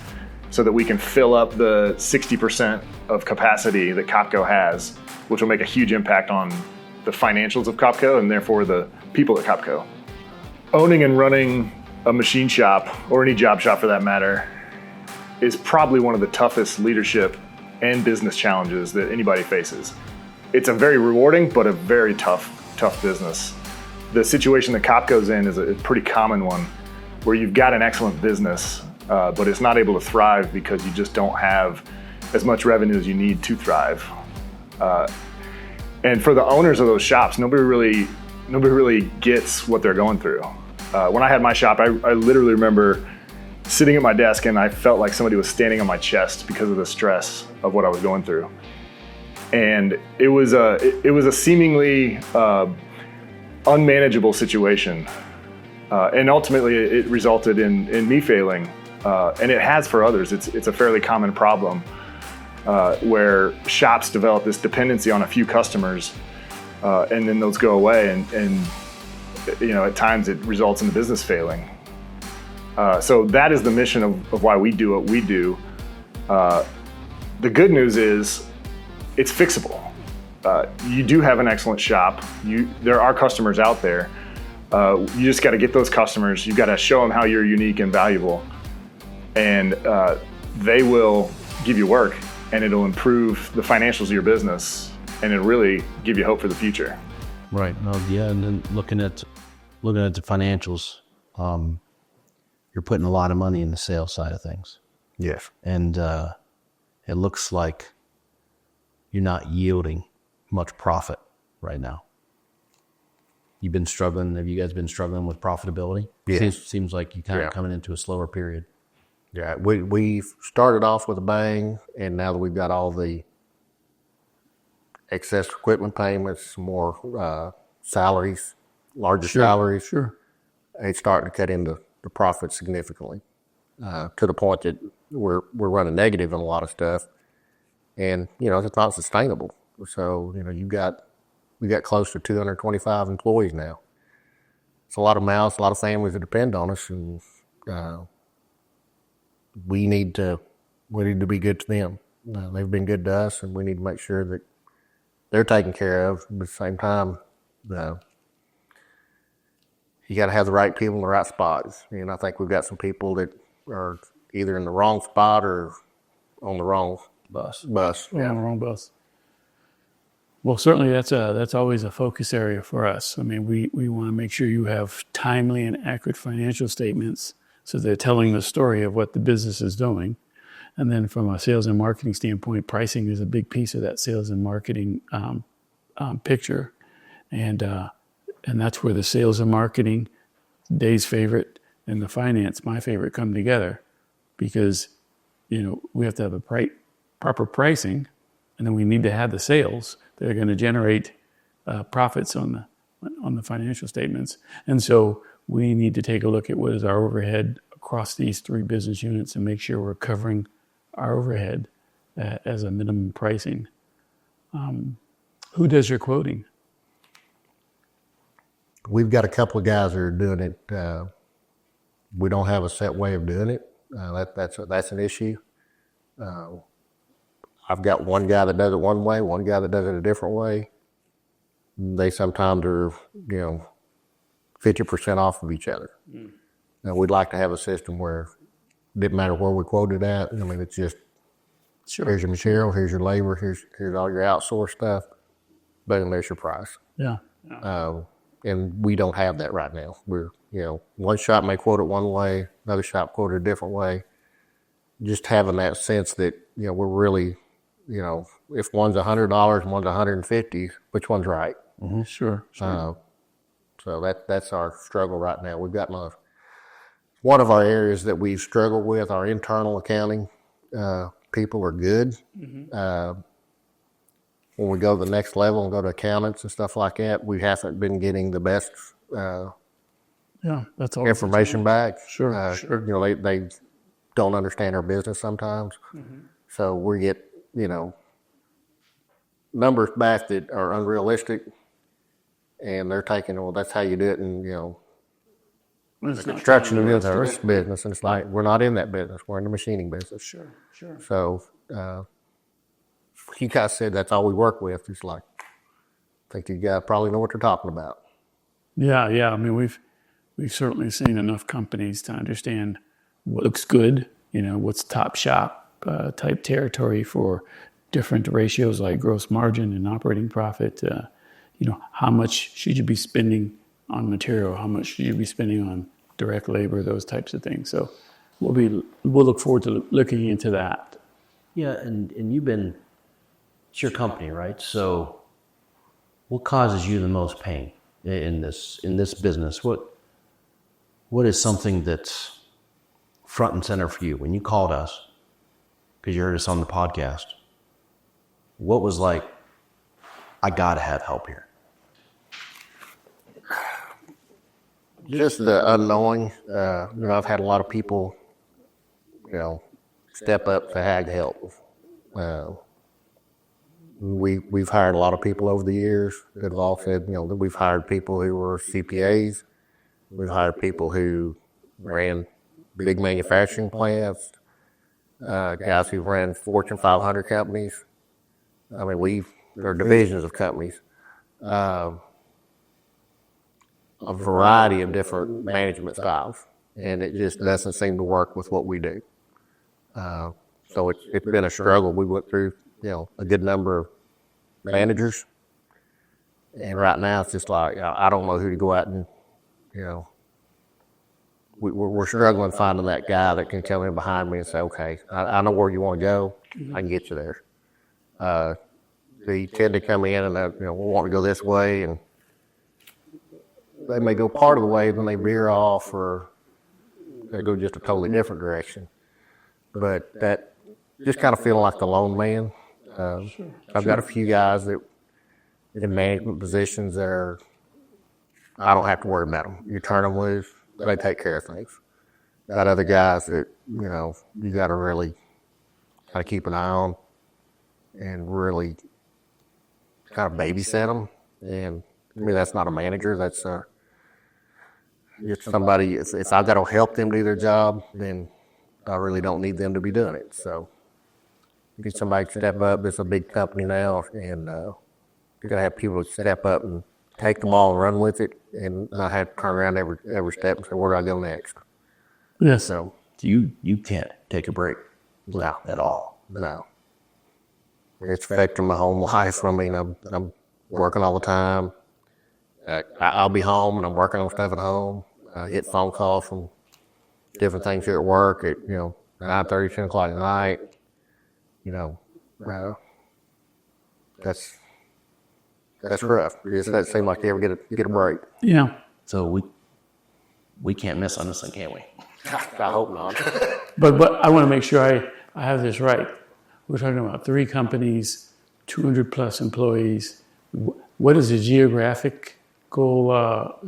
so that we can fill up the 60% of capacity that Copco has, which will make a huge impact on the financials of Copco and therefore the people at Copco. Owning and running a machine shop, or any job shop for that matter, is probably one of the toughest leadership and business challenges that anybody faces. It's a very rewarding, but a very tough business. The situation that Copco's in is a pretty common one, where you've got an excellent business, but it's not able to thrive because you just don't have as much revenue as you need to thrive. And for the owners of those shops, nobody really gets what they're going through. When I had my shop, I literally remember sitting at my desk and I felt like somebody was standing on my chest because of the stress of what I was going through. And it was a seemingly unmanageable situation. And ultimately it resulted in me failing. And it has for others. It's a fairly common problem where shops develop this dependency on a few customers and then those go away. And at times it results in the business failing. So that is the mission of why we do what we do. The good news is it's fixable. You do have an excellent shop. There are customers out there. You just got to get those customers. You've got to show them how you're unique and valuable. And they will give you work, and it'll improve the financials of your business, and it'll really give you hope for the future. Right. No, yeah, and then looking at the financials, you're putting a lot of money in the sales side of things. Yes. And it looks like you're not yielding much profit right now. You've been struggling. Have you guys been struggling with profitability? Yeah. Seems like you kind of coming into a slower period. Yeah, we've started off with a bang, and now that we've got all the excess equipment payments, more salaries, larger salaries, it's starting to cut into the profit significantly to the point that we're running negative in a lot of stuff, and it's not sustainable. So we got close to 225 employees now. It's a lot of mouths, a lot of families that depend on us, and we need to be good to them. They've been good to us, and we need to make sure that they're taken care of. But at the same time, you got to have the right people in the right spots. And I think we've got some people that are either in the wrong spot or on the wrong bus. On the wrong bus. Well, certainly that's always a focus area for us. I mean, we want to make sure you have timely and accurate financial statements so they're telling the story of what the business is doing. And then from a sales and marketing standpoint, pricing is a big piece of that sales and marketing picture. And that's where the sales and marketing, Dave's favorite, and the finance, my favorite, come together, because we have to have a proper pricing, and then we need to have the sales that are going to generate profits on the financial statements. And so we need to take a look at what is our overhead across these three business units and make sure we're covering our overhead as a minimum pricing. Who does your quoting? We've got a couple of guys that are doing it. We don't have a set way of doing it. That's an issue. I've got one guy that does it one way, one guy that does it a different way. They sometimes are, 50% off of each other. Now, we'd like to have a system where it didn't matter where we quoted at. I mean, it's just, here's your material, here's your labor, here's all your outsourced stuff, boom, there's your price. Yeah. And we don't have that right now. We're, one shop may quote it one way, another shop quote it a different way. Just having that sense that, we're really, if one's $100 and one's $150, which one's right? Mm-hmm. Sure. So that's our struggle right now. We've got one of our areas that we've struggled with, our internal accounting people are good. When we go to the next level and go to accountants and stuff like that, we haven't been getting the best that's all information back. Sure. You know, they don't understand our business sometimes. So we get, you know, numbers back that are unrealistic, and they're taking, well, that's how you do it, and, you know, the construction is our business, and it's like, we're not in that business. We're in the machining business. Sure. So you guys said that's all we work with. It's like, I think you guys probably know what you're talking about. Yeah. I mean, we've certainly seen enough companies to understand what looks good, you know, what's top shop type territory for different ratios like gross margin and operating profit. You know, how much should you be spending on material? How much should you be spending on direct labor? Those types of things. So we'll look forward to looking into that. Yeah, and it's your company, right? So what causes you the most pain in this business? What is something that's front and center for you when you called us, because you heard us on the podcast? What was like, I gotta have help here? Just the unknowing. You know, I've had a lot of people, you know, step up to have help. We've hired a lot of people over the years that have all said, you know, that we've hired people who were CPAs. We've hired people who ran big manufacturing plants, guys who ran Fortune 500 companies. I mean, they're divisions of companies. A variety of different management styles, and it just doesn't seem to work with what we do. So it's been a struggle. We went through, you know, a good number of managers, and right now it's just like, I don't know who to go out and, you know, we're struggling finding that guy that can come in behind me and say, okay, I know where you want to go. I can get you there. They tend to come in and, you know, we want to go this way, and they may go part of the way, then they veer off, or they go just a totally different direction. But that just kind of feeling like the lone man. I've got a few guys that in management positions that I don't have to worry about them. You turn them loose, they take care of things. Got other guys that, you know, you got to really kind of keep an eye on and really kind of babysit them. And I mean, that's not a manager. That's it's somebody. If I've got to help them do their job, then I really don't need them to be doing it. So you need somebody to step up. It's a big company now, and you got to have people to step up and take the ball and run with it, and not have to turn around every step and say, where do I go next? Yes. So you can't take a break. No, at all. No. It's affecting my home life. I mean, I'm working all the time. I'll be home and I'm working on stuff at home. I get phone calls from different things here at work at, you know, 9:30, 10 o'clock at night. You know, that's rough. It doesn't seem like you ever get a break. Yeah. So we can't miss on this thing, can we? I hope not. But I want to make sure I have this right. We're talking about 3 companies, 200 plus employees. What is the geographic goal?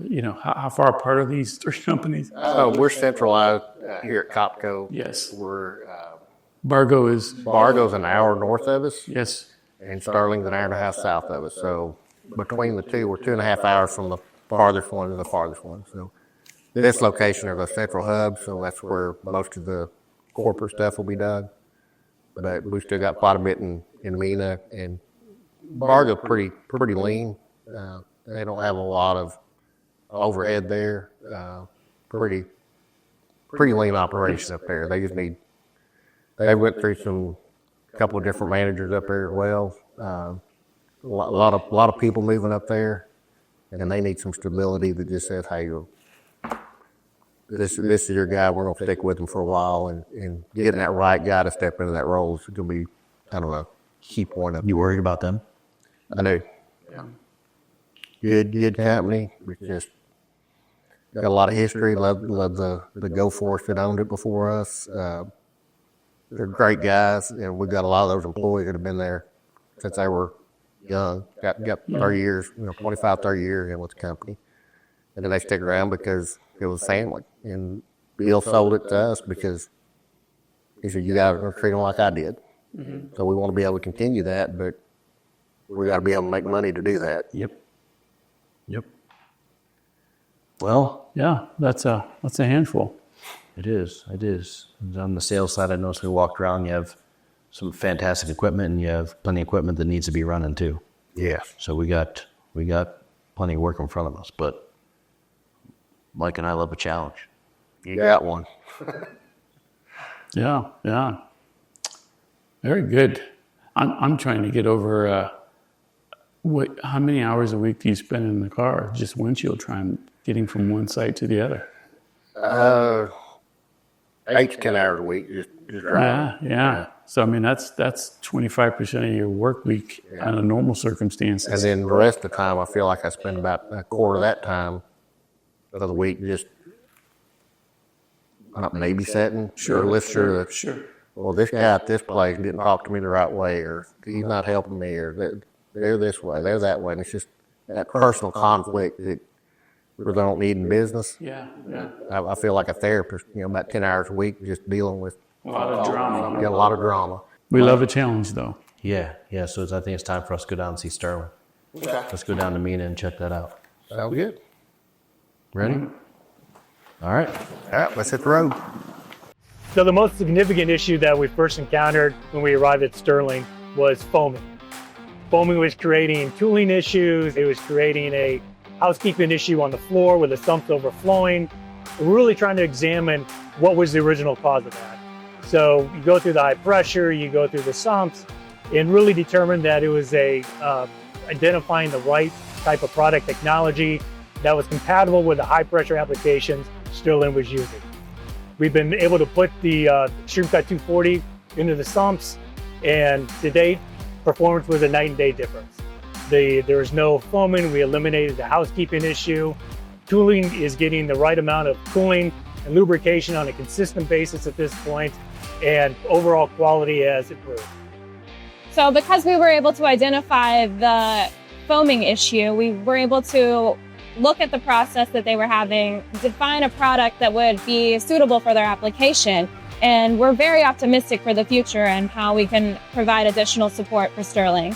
You know, how far apart are these 3 companies? We're centralized here at Copco. Yes. We're Bargo's an hour north of us. Yes. And Sterling's an hour and a half south of us. So between the two, we're 2.5 hours from the farthest one to the farthest one. So this location is a central hub, so that's where most of the corporate stuff will be done. But we still got quite a bit in Mena, and Bargo's pretty lean. They don't have a lot of overhead there. Pretty lean operation up there. They went through a couple of different managers up there as well. A lot of people moving up there, and they need some stability that just says, hey, this is your guy. We're gonna stick with him for a while, and getting that right guy to step into that role is gonna be, I don't know, key point of. You worried about them? I do. Yeah. Good company. We just got a lot of history. Love the Go Force that owned it before us. They're great guys, and we've got a lot of those employees that have been there since they were young. Got 30 years, 25, 30 years in with the company. And then they stick around because it was family. And Bill sold it to us because he said, you guys are treating them like I did. So we want to be able to continue that, but we got to be able to make money to do that. Yep. Well, Yeah, that's a handful. it is. And on the sales side, I noticed we walked around, you have some fantastic equipment and you have plenty of equipment that needs to be running too. Yeah. So we got plenty of work in front of us, but Mike and I love a challenge. You got one. Yeah. Very good. I'm trying to get over how many hours a week do you spend in the car, just windshield getting from one site to the other? 8 to 10 hours a week, just driving. Yeah. So I mean, that's 25% of your work week under normal circumstances. And then the rest of the time, I feel like I spend about a quarter of that time of the week just not babysitting. Sure. Well, this guy at this place didn't talk to me the right way, or he's not helping me, or they're this way, they're that way. And it's just that personal conflict that we don't need in business. Yeah. I feel like a therapist, about 10 hours a week just dealing with A lot of drama. Got a lot of drama. We love a challenge, though. Yeah. So I think it's time for us to go down and see Sterling. Okay. Let's go down to Mina and check that out. Sounds good. Ready? All right, let's hit the road. So the most significant issue that we first encountered when we arrived at Sterling was foaming. Foaming was creating tooling issues. It was creating a housekeeping issue on the floor with the sumps overflowing. We're really trying to examine what was the original cause of that. So you go through the high pressure, you go through the sumps, and really determine that it was identifying the right type of product technology that was compatible with the high pressure applications Sterling was using. We've been able to put the Extreme Cut 240 into the sumps, and to date, performance was a night and day difference. There was no foaming. We eliminated the housekeeping issue. Tooling is getting the right amount of cooling and lubrication on a consistent basis at this point, and overall quality has improved. So because we were able to identify the foaming issue, we were able to look at the process that they were having, define a product that would be suitable for their application. And we're very optimistic for the future and how we can provide additional support for Sterling.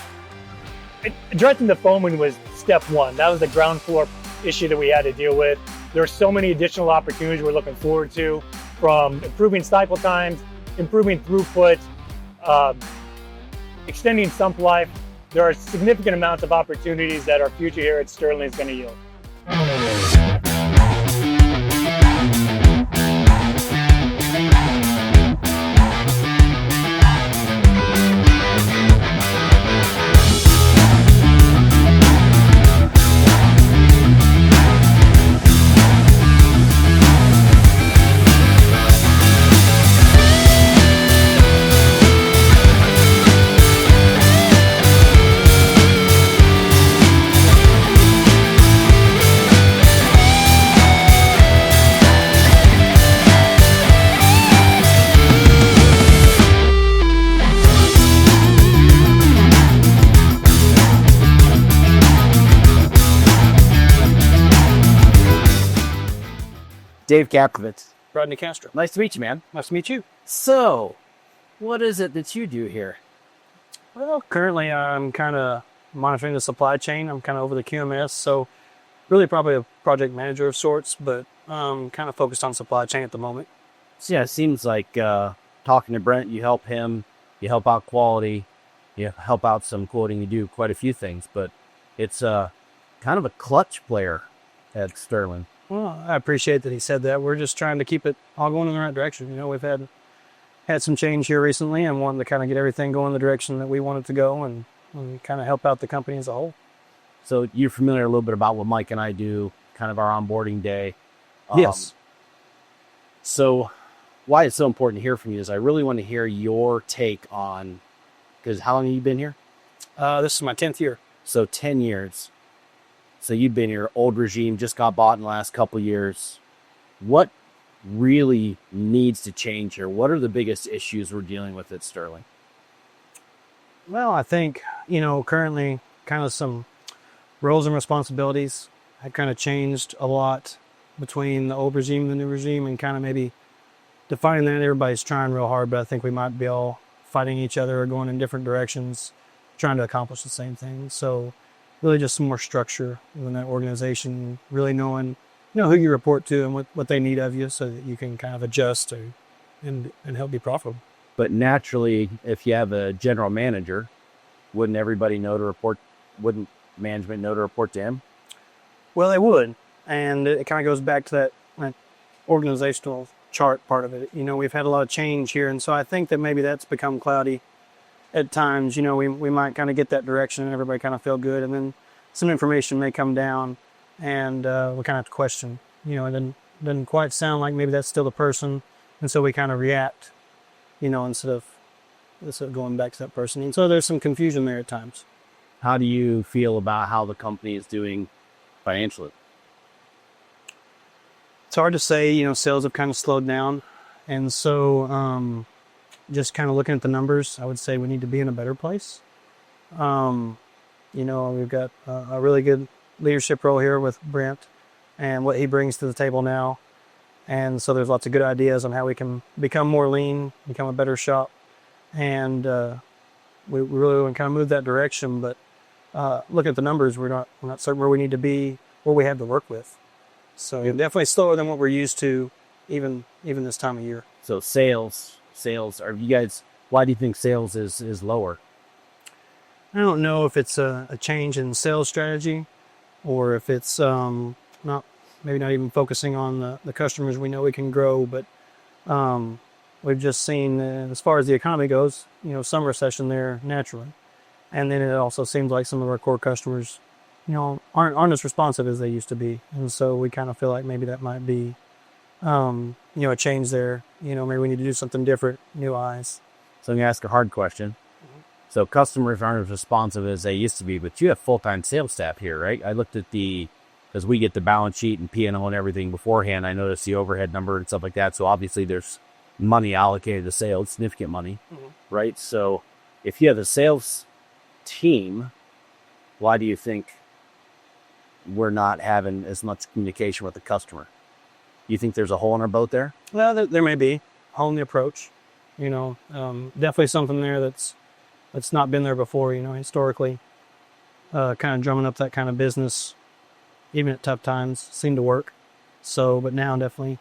Addressing the foaming was step one. That was the ground floor issue that we had to deal with. There are so many additional opportunities we're looking forward to, from improving cycle times, improving throughput, extending sump life. There are significant amounts of opportunities that our future here at Sterling is going to yield. Dave Capkovitz. Rodney Castro. Nice to meet you, man. Nice to meet you. So, what is it that you do here? Well, currently I'm kind of monitoring the supply chain. I'm kind of over the QMS, so really probably a project manager of sorts, but kind of focused on supply chain at the moment. So yeah, it seems like talking to Brent, you help him, you help out quality, you help out some quoting, you do quite a few things, but it's kind of a clutch player at Sterling. Well, I appreciate that he said that. We're just trying to keep it all going in the right direction. You know, we've had some change here recently and wanted to kind of get everything going the direction that we want it to go and kind of help out the company as a whole. So you're familiar a little bit about what Mike and I do, kind of our onboarding day. Yes. So why it's so important to hear from you is I really want to hear your take on, because how long have you been here? This is my 10th year. So 10 years. So you've been here, old regime, just got bought in the last couple years. What really needs to change here? What are the biggest issues we're dealing with at Sterling? Well, I think, currently kind of some roles and responsibilities have kind of changed a lot between the old regime and the new regime, and kind of maybe defining that. Everybody's trying real hard, but I think we might be all fighting each other or going in different directions, trying to accomplish the same thing. So really just some more structure within that organization, really knowing, who you report to and what they need of you, so that you can kind of adjust and help be profitable. But naturally, if you have a general manager, wouldn't everybody know to report? Wouldn't management know to report to him? Well, they would. And it kind of goes back to that organizational chart part of it. We've had a lot of change here. And so I think that maybe that's become cloudy at times. We might kind of get that direction and everybody kind of feel good. And then some information may come down and we kind of have to question, it doesn't quite sound like maybe that's still the person. And so we kind of react, instead of going back to that person. And so there's some confusion there at times. How do you feel about how the company is doing financially? It's hard to say. Sales have kind of slowed down. And so just kind of looking at the numbers, I would say we need to be in a better place. We've got a really good leadership role here with Brent and what he brings to the table now. And so there's lots of good ideas on how we can become more lean, become a better shop. And we really want to kind of move that direction. But looking at the numbers, we're not certain where we need to be, what we have to work with. So definitely slower than what we're used to, even this time of year. So sales, are you guys, why do you think sales is lower? I don't know if it's a change in sales strategy, or if it's maybe not even focusing on the customers we know we can grow, but we've just seen, as far as the economy goes, some recession there naturally. And then it also seems like some of our core customers, aren't as responsive as they used to be. And so we kind of feel like maybe that might be, a change there. Maybe we need to do something different, new eyes. So I'm going to ask a hard question. So customers aren't as responsive as they used to be, but you have full-time sales staff here, right? I looked at because we get the balance sheet and P&L and everything beforehand, I noticed the overhead number and stuff like that. So obviously there's money allocated to sales, significant money, right? So if you have a sales team, why do you think we're not having as much communication with the customer? You think there's a hole in our boat there? Well, there may be a hole in the approach. Definitely something there that's not been there before. Historically, kind of drumming up that kind of business, even at tough times, seemed to work. So, but now definitely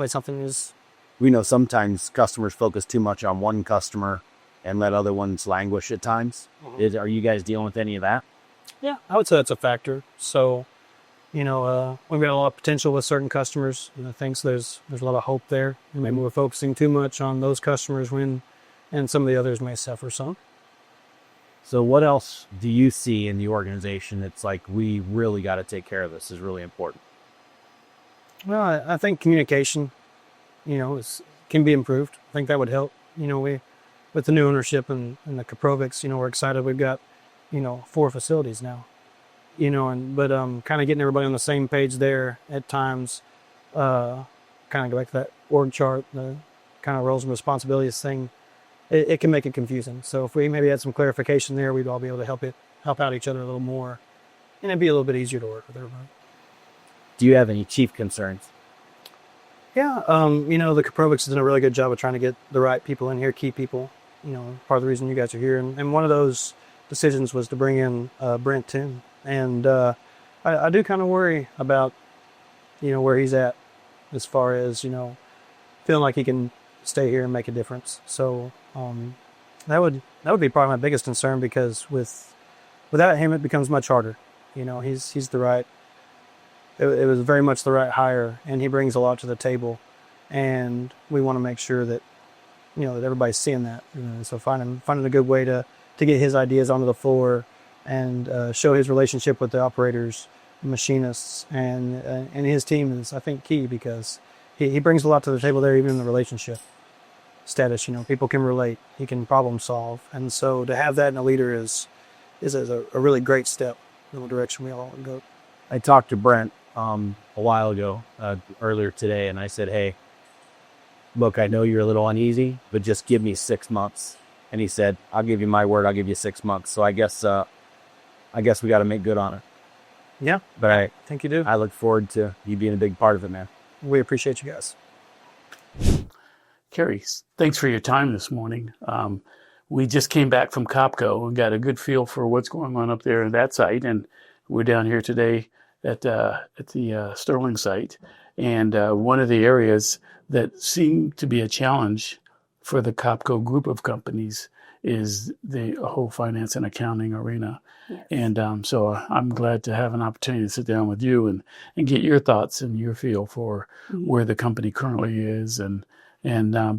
something is. We know sometimes customers focus too much on one customer and let other ones languish at times. Are you guys dealing with any of that? Yeah, I would say that's a factor. So, we've got a lot of potential with certain customers, and I think there's a lot of hope there. And maybe we're focusing too much on those customers and some of the others may suffer some. So what else do you see in the organization that's like, we really got to take care of this, is really important? Well, I think communication, can be improved. I think that would help. With the new ownership and the Capkovitz, we're excited. We've got, 4 facilities now, but kind of getting everybody on the same page there at times, kind of go back to that org chart, the kind of roles and responsibilities thing. It can make it confusing. So if we maybe had some clarification there, we'd all be able to help out each other a little more, and it'd be a little bit easier to work with everybody. Do you have any chief concerns? Yeah, the Capkovitz has done a really good job of trying to get the right people in here, key people. Part of the reason you guys are here, and one of those decisions was to bring in Brent Tim, and I do kind of worry about where he's at as far as feeling like he can stay here and make a difference. So that would be probably my biggest concern, because without him it becomes much harder. He's the right. It was very much the right hire, and he brings a lot to the table, and we want to make sure that that everybody's seeing that. So finding a good way to get his ideas onto the floor and show his relationship with the operators, machinists, and his team is, I think, key, because he brings a lot to the table there, even in the relationship status. People can relate, he can problem solve, and so to have that in a leader is a really great step. in the direction we all want to go. I talked to Brent a while ago, earlier today, and I said, hey, look, I know you're a little uneasy, but just give me 6 months. And he said, I'll give you my word, I'll give you 6 months. So I guess we got to make good on it. Yeah. But I think you do. I look forward to you being a big part of it, man. We appreciate you guys. Kerry, thanks for your time this morning. We just came back from Copco and got a good feel for what's going on up there in that site. And we're down here today at the Sterling site. And one of the areas that seemed to be a challenge for the Copco group of companies is the whole finance and accounting arena. Yes. And so I'm glad to have an opportunity to sit down with you and get your thoughts and your feel for where the company currently is and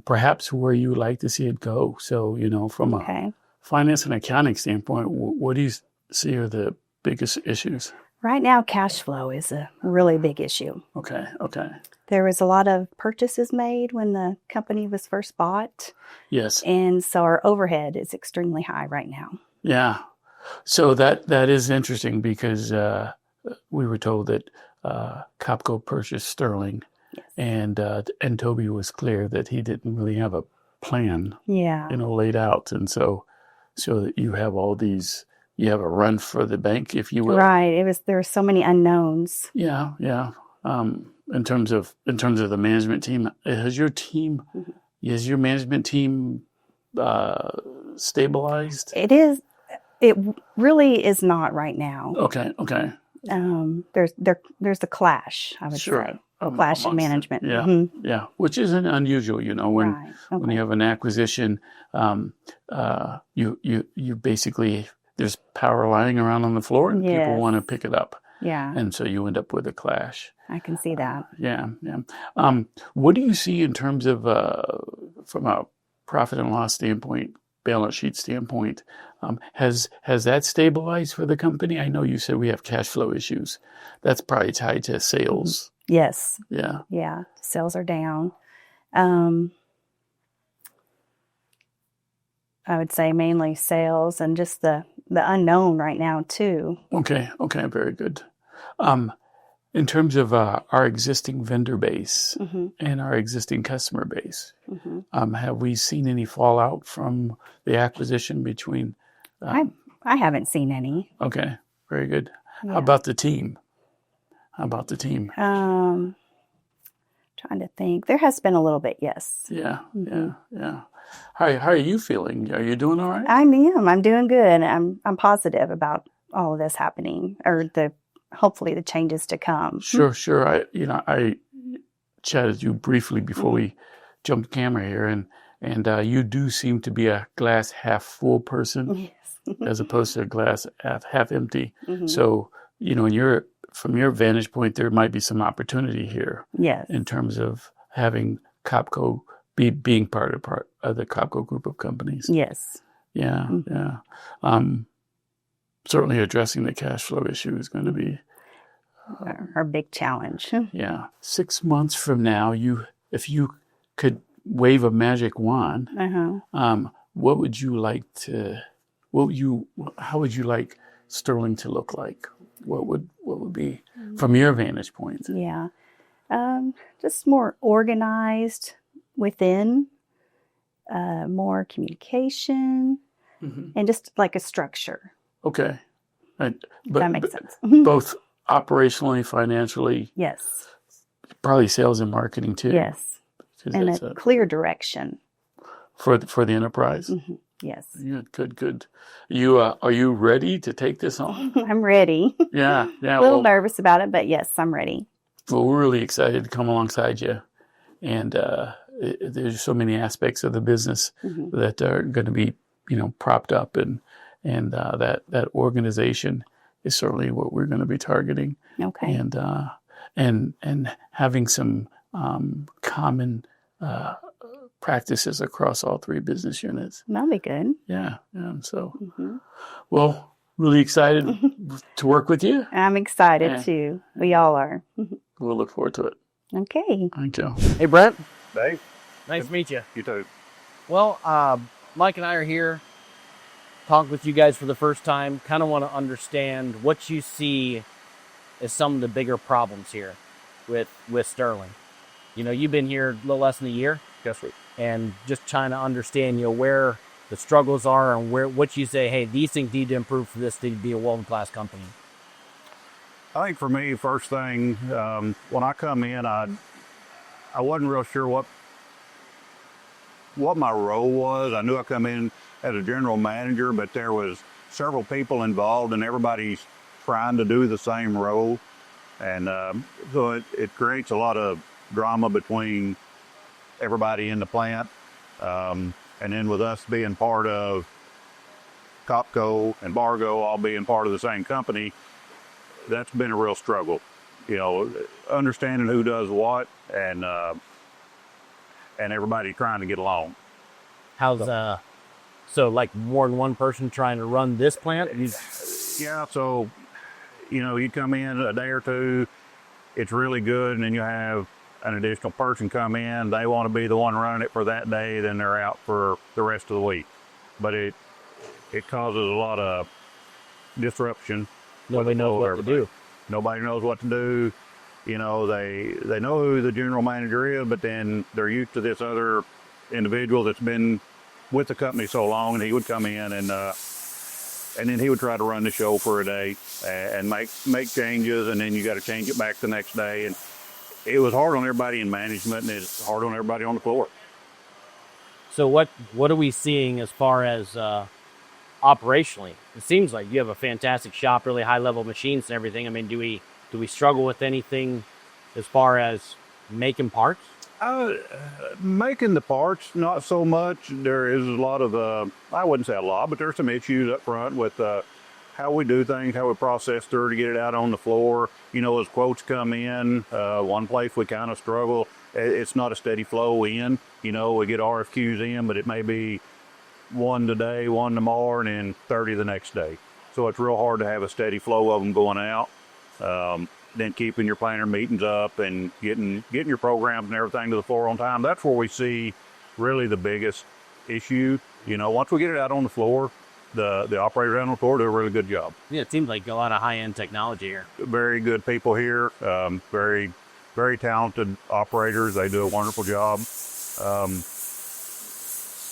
perhaps where you would like to see it go. So, from a finance and accounting standpoint, what do you see are the biggest issues? Right now, cash flow is a really big issue. Okay. There was a lot of purchases made when the company was first bought. Yes. And so our overhead is extremely high right now. Yeah. So that is interesting because we were told that Copco purchased Sterling. Yes. And Toby was clear that he didn't really have a plan, laid out. And so that you have all these, you have a run for the bank, if you will. Right. There were so many unknowns. Yeah. In terms of the management team, has your management team stabilized? It is. It really is not right now. Okay. There's a clash, I would say. Clash in management. Yeah. Yeah. Which isn't unusual, when you have an acquisition, you basically, there's power lying around on the floor and people want to pick it up. Yeah. And so you end up with a clash. I can see that. Yeah. What do you see in terms of, from a profit and loss standpoint, balance sheet standpoint, has that stabilized for the company? I know you said we have cash flow issues. That's probably tied to sales. Yes. Yeah. Yeah. Sales are down. I would say mainly sales and just the unknown right now too. Okay. Very good. In terms of our existing vendor base and our existing customer base, have we seen any fallout from the acquisition between? I haven't seen any. Okay, very good. Yeah. How about the team? Trying to think. There has been a little bit, yes. Yeah. How are you feeling? Are you doing all right? I am. I'm doing good. I'm positive about all of this happening, or hopefully the changes to come. Sure. I chatted you briefly before we jumped camera here, and you do seem to be a glass half full person, yes. as opposed to a glass half empty. So, from your vantage point, there might be some opportunity here. Yes. In terms of having Copco being part of the Copco group of companies. Yes. Yeah. Certainly addressing the cash flow issue is going to be our big challenge. Yeah. 6 months from now, if you could wave a magic wand, what would you like how would you like Sterling to look like? What would be from your vantage point? Yeah. Just more organized within, more communication, and just like a structure. Okay. That makes sense. Both operationally, financially. Yes. Probably sales and marketing too. Yes. And a clear direction. For the enterprise. Yes. Good. Are you ready to take this on? I'm ready. Yeah. A little nervous about it, but yes, I'm ready. Well, we're really excited to come alongside you. And there's so many aspects of the business that are going to be, propped up, and that organization is certainly what we're going to be targeting. Okay. And having some common practices across all three business units. That'll be good. Yeah. So, well, really excited to work with you. I'm excited too. We all are. We'll look forward to it. Okay. Thank you. Hey, Brent. Dave. Nice to meet you. You too. Well, Mike and I are here talk with you guys for the first time. Kind of want to understand what you see as some of the bigger problems here with Sterling. You know, you've been here a little less than a year. Yes, sir. And just trying to understand, you know, where the struggles are and what you say, hey, these things need to improve for this to be a world-class company. I think for me, first thing, when I come in, I wasn't real sure what my role was. I knew I come in as a general manager, but there was several people involved and everybody's trying to do the same role. And so it creates a lot of drama between everybody in the plant. And then with us being part of Copco and Bargo all being part of the same company, that's been a real struggle. You know, understanding who does what and everybody trying to get along. How's so like more than one person trying to run this plant? Yeah, so you know, you come in a day or two, it's really good, and then you have an additional person come in, they want to be the one running it for that day, then they're out for the rest of the week. But it causes a lot of disruption. Nobody knows what to do. Nobody knows what to do. You know, they know who the general manager is, but then they're used to this other individual that's been with the company so long, and he would come in and then he would try to run the show for a day and make changes, and then you got to change it back the next day. And it was hard on everybody in management, and it's hard on everybody on the floor. So what are we seeing as far as operationally? It seems like you have a fantastic shop, really high level machines and everything. I mean, do we struggle with anything as far as making parts? Making the parts, not so much. There is a lot of, I wouldn't say a lot, but there's some issues up front with how we do things, how we process through to get it out on the floor. You know, as quotes come in, one place we kind of struggle, it's not a steady flow in. You know, we get RFQs in, but it may be one today, one tomorrow, and then 30 the next day. So it's real hard to have a steady flow of them going out. Then keeping your planner meetings up and getting your programs and everything to the floor on time. That's where we see really the biggest issue. You know, once we get it out on the floor, the operators out on the floor do a really good job. Yeah, it seems like a lot of high-end technology here. Very good people here. Very, very talented operators. They do a wonderful job.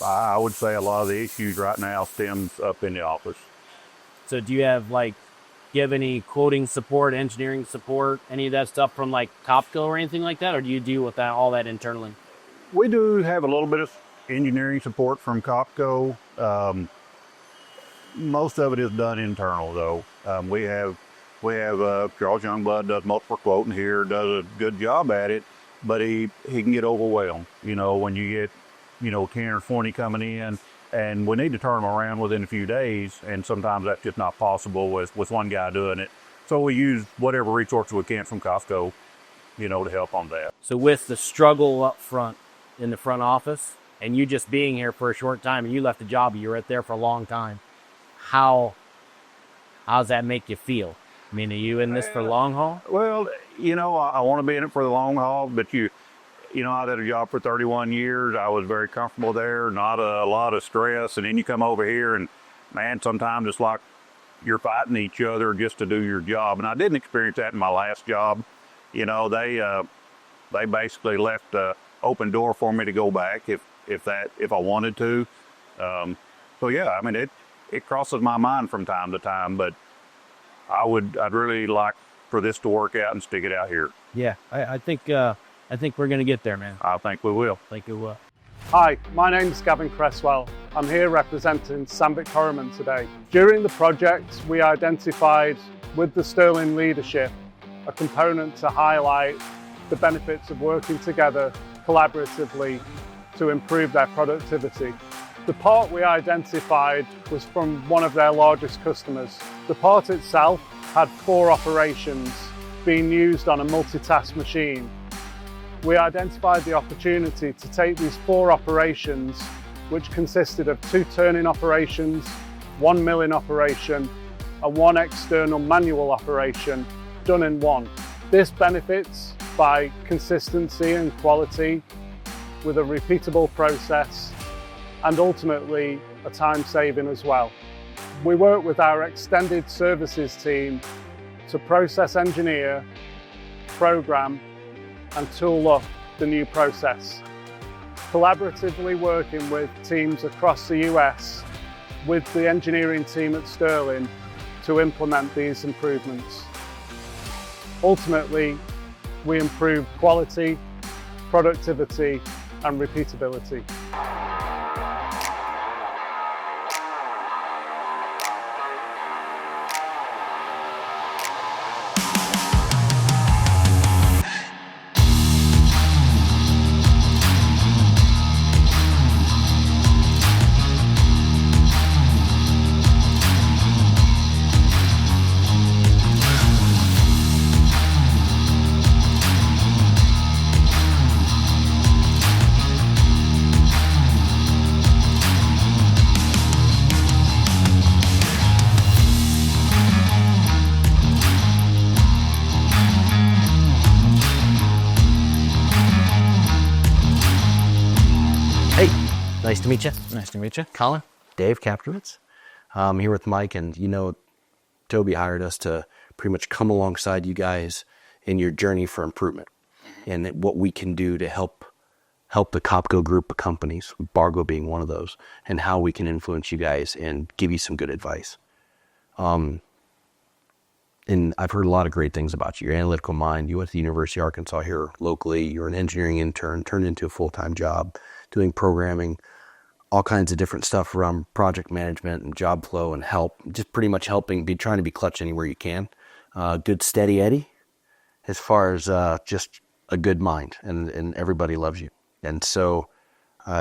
I would say a lot of the issues right now stems up in the office. So do you have any quoting support, engineering support, any of that stuff from like Copco or anything like that? Or do you deal with all that internally? We do have a little bit of engineering support from Copco. Most of it is done internal though. We have Charles Youngblood does multiple quoting here, does a good job at it, but he can get overwhelmed. You know, when you get, 10 or 20 coming in, and we need to turn them around within a few days, and sometimes that's just not possible with one guy doing it. So we use whatever resources we can from Costco, to help on that. So with the struggle up front in the front office, and you just being here for a short time, and you left the job, you were right there for a long time, how does that make you feel? I mean, are you in this for the long haul? Well, I want to be in it for the long haul, but I had a job for 31 years. I was very comfortable there, not a lot of stress. And then you come over here and, man, sometimes it's like you're fighting each other just to do your job. And I didn't experience that in my last job. They basically left an open door for me to go back if I wanted to. So yeah, I mean, it crosses my mind from time to time, but I'd really like for this to work out and stick it out here. Yeah, I think we're going to get there, man. I think we will. I think we will. Hi, my name is Gavin Cresswell. I'm here representing Sandvik Corriman today. During the project, we identified with the Sterling leadership a component to highlight the benefits of working together collaboratively to improve their productivity. The part we identified was from one of their largest customers. The part itself had 4 operations being used on a multitask machine. We identified the opportunity to take these 4 operations, which consisted of 2 turning operations, 1 milling operation, and 1 external manual operation, done in one. This benefits by consistency and quality with a repeatable process, and ultimately a time saving as well. We work with our extended services team to process engineer, program, and tool up the new process. Collaboratively working with teams across the US with the engineering team at Sterling to implement these improvements. Ultimately, we improve quality, productivity, and repeatability. Nice to meet you. Nice to meet you. Colin, Dave Capkovitz. I'm here with Mike, and Toby hired us to pretty much come alongside you guys in your journey for improvement and what we can do to help the Copco group of companies, Bargo being one of those, and how we can influence you guys and give you some good advice. And I've heard a lot of great things about you. Your analytical mind. You went to the University of Arkansas here locally. You're an engineering intern, turned into a full-time job, doing programming, all kinds of different stuff around project management and job flow and help, just pretty much trying to be clutch anywhere you can. Good steady Eddie, as far as just a good mind, and everybody loves you. And so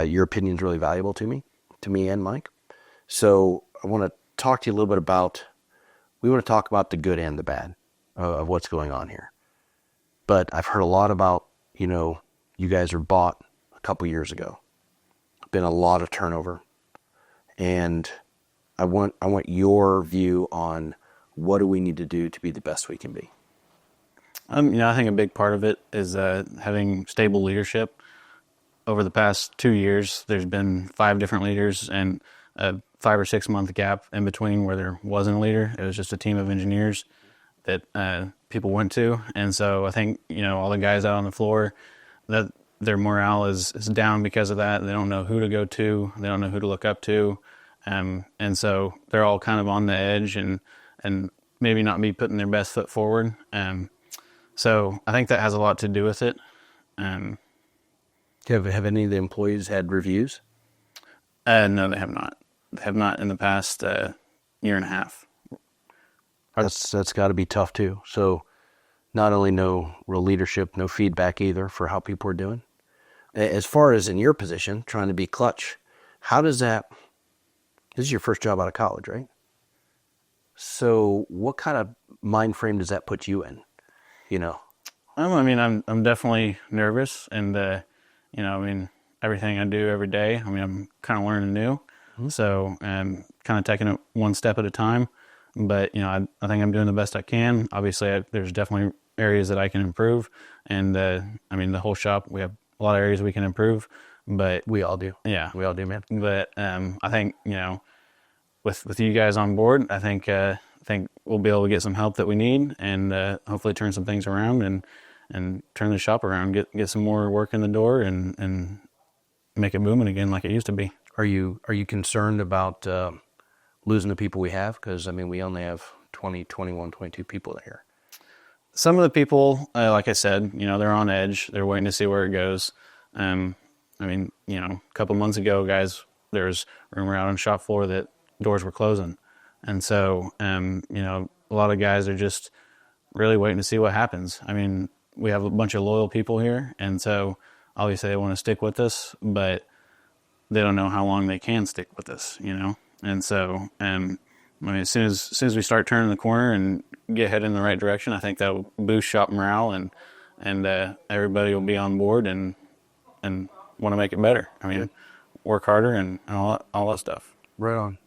your opinion is really valuable to me and Mike. So I want to talk to you a little bit about, we want to talk about the good and the bad of what's going on here. But I've heard a lot about, you guys were bought a couple years ago. Been a lot of turnover, and I want your view on what do we need to do to be the best we can be. I think a big part of it is having stable leadership. Over the past 2 years, there's been 5 different leaders and a 5 or 6 month gap in between where there wasn't a leader. It was just a team of engineers that people went to, and so I think all the guys out on the floor, that their morale is down because of that. They don't know who to go to. They don't know who to look up to. And so they're all kind of on the edge and maybe not be putting their best foot forward. So I think that has a lot to do with it. Have any of the employees had reviews? No, they have not. They have not in the past year and a half. That's got to be tough too. So not only no real leadership, no feedback either for how people are doing. As far as in your position, trying to be clutch, how does that, this is your first job out of college, right? So what kind of mind frame does that put you in, I'm definitely nervous, and, everything I do every day, I'm kind of learning new. Mm-hmm. So I'm kind of taking it one step at a time. But, I think I'm doing the best I can. Obviously, there's definitely areas that I can improve. And, the whole shop, we have a lot of areas we can improve. But we all do. Yeah. We all do, man. But I think, with you guys on board, I think we'll be able to get some help that we need and hopefully turn some things around and turn the shop around, get some more work in the door and make it booming again like it used to be. Are you concerned about losing the people we have? Because, we only have 20, 21, 22 people here. Some of the people, like I said, they're on edge. They're waiting to see where it goes. A couple months ago, guys, there was rumor out on the shop floor that doors were closing. And so, a lot of guys are just really waiting to see what happens. We have a bunch of loyal people here, and so obviously they want to stick with us, but they don't know how long they can stick with us, And so, as soon as we start turning the corner and get headed in the right direction, I think that will boost shop morale and everybody will be on board and want to make it better. Work harder and all that stuff. Right on.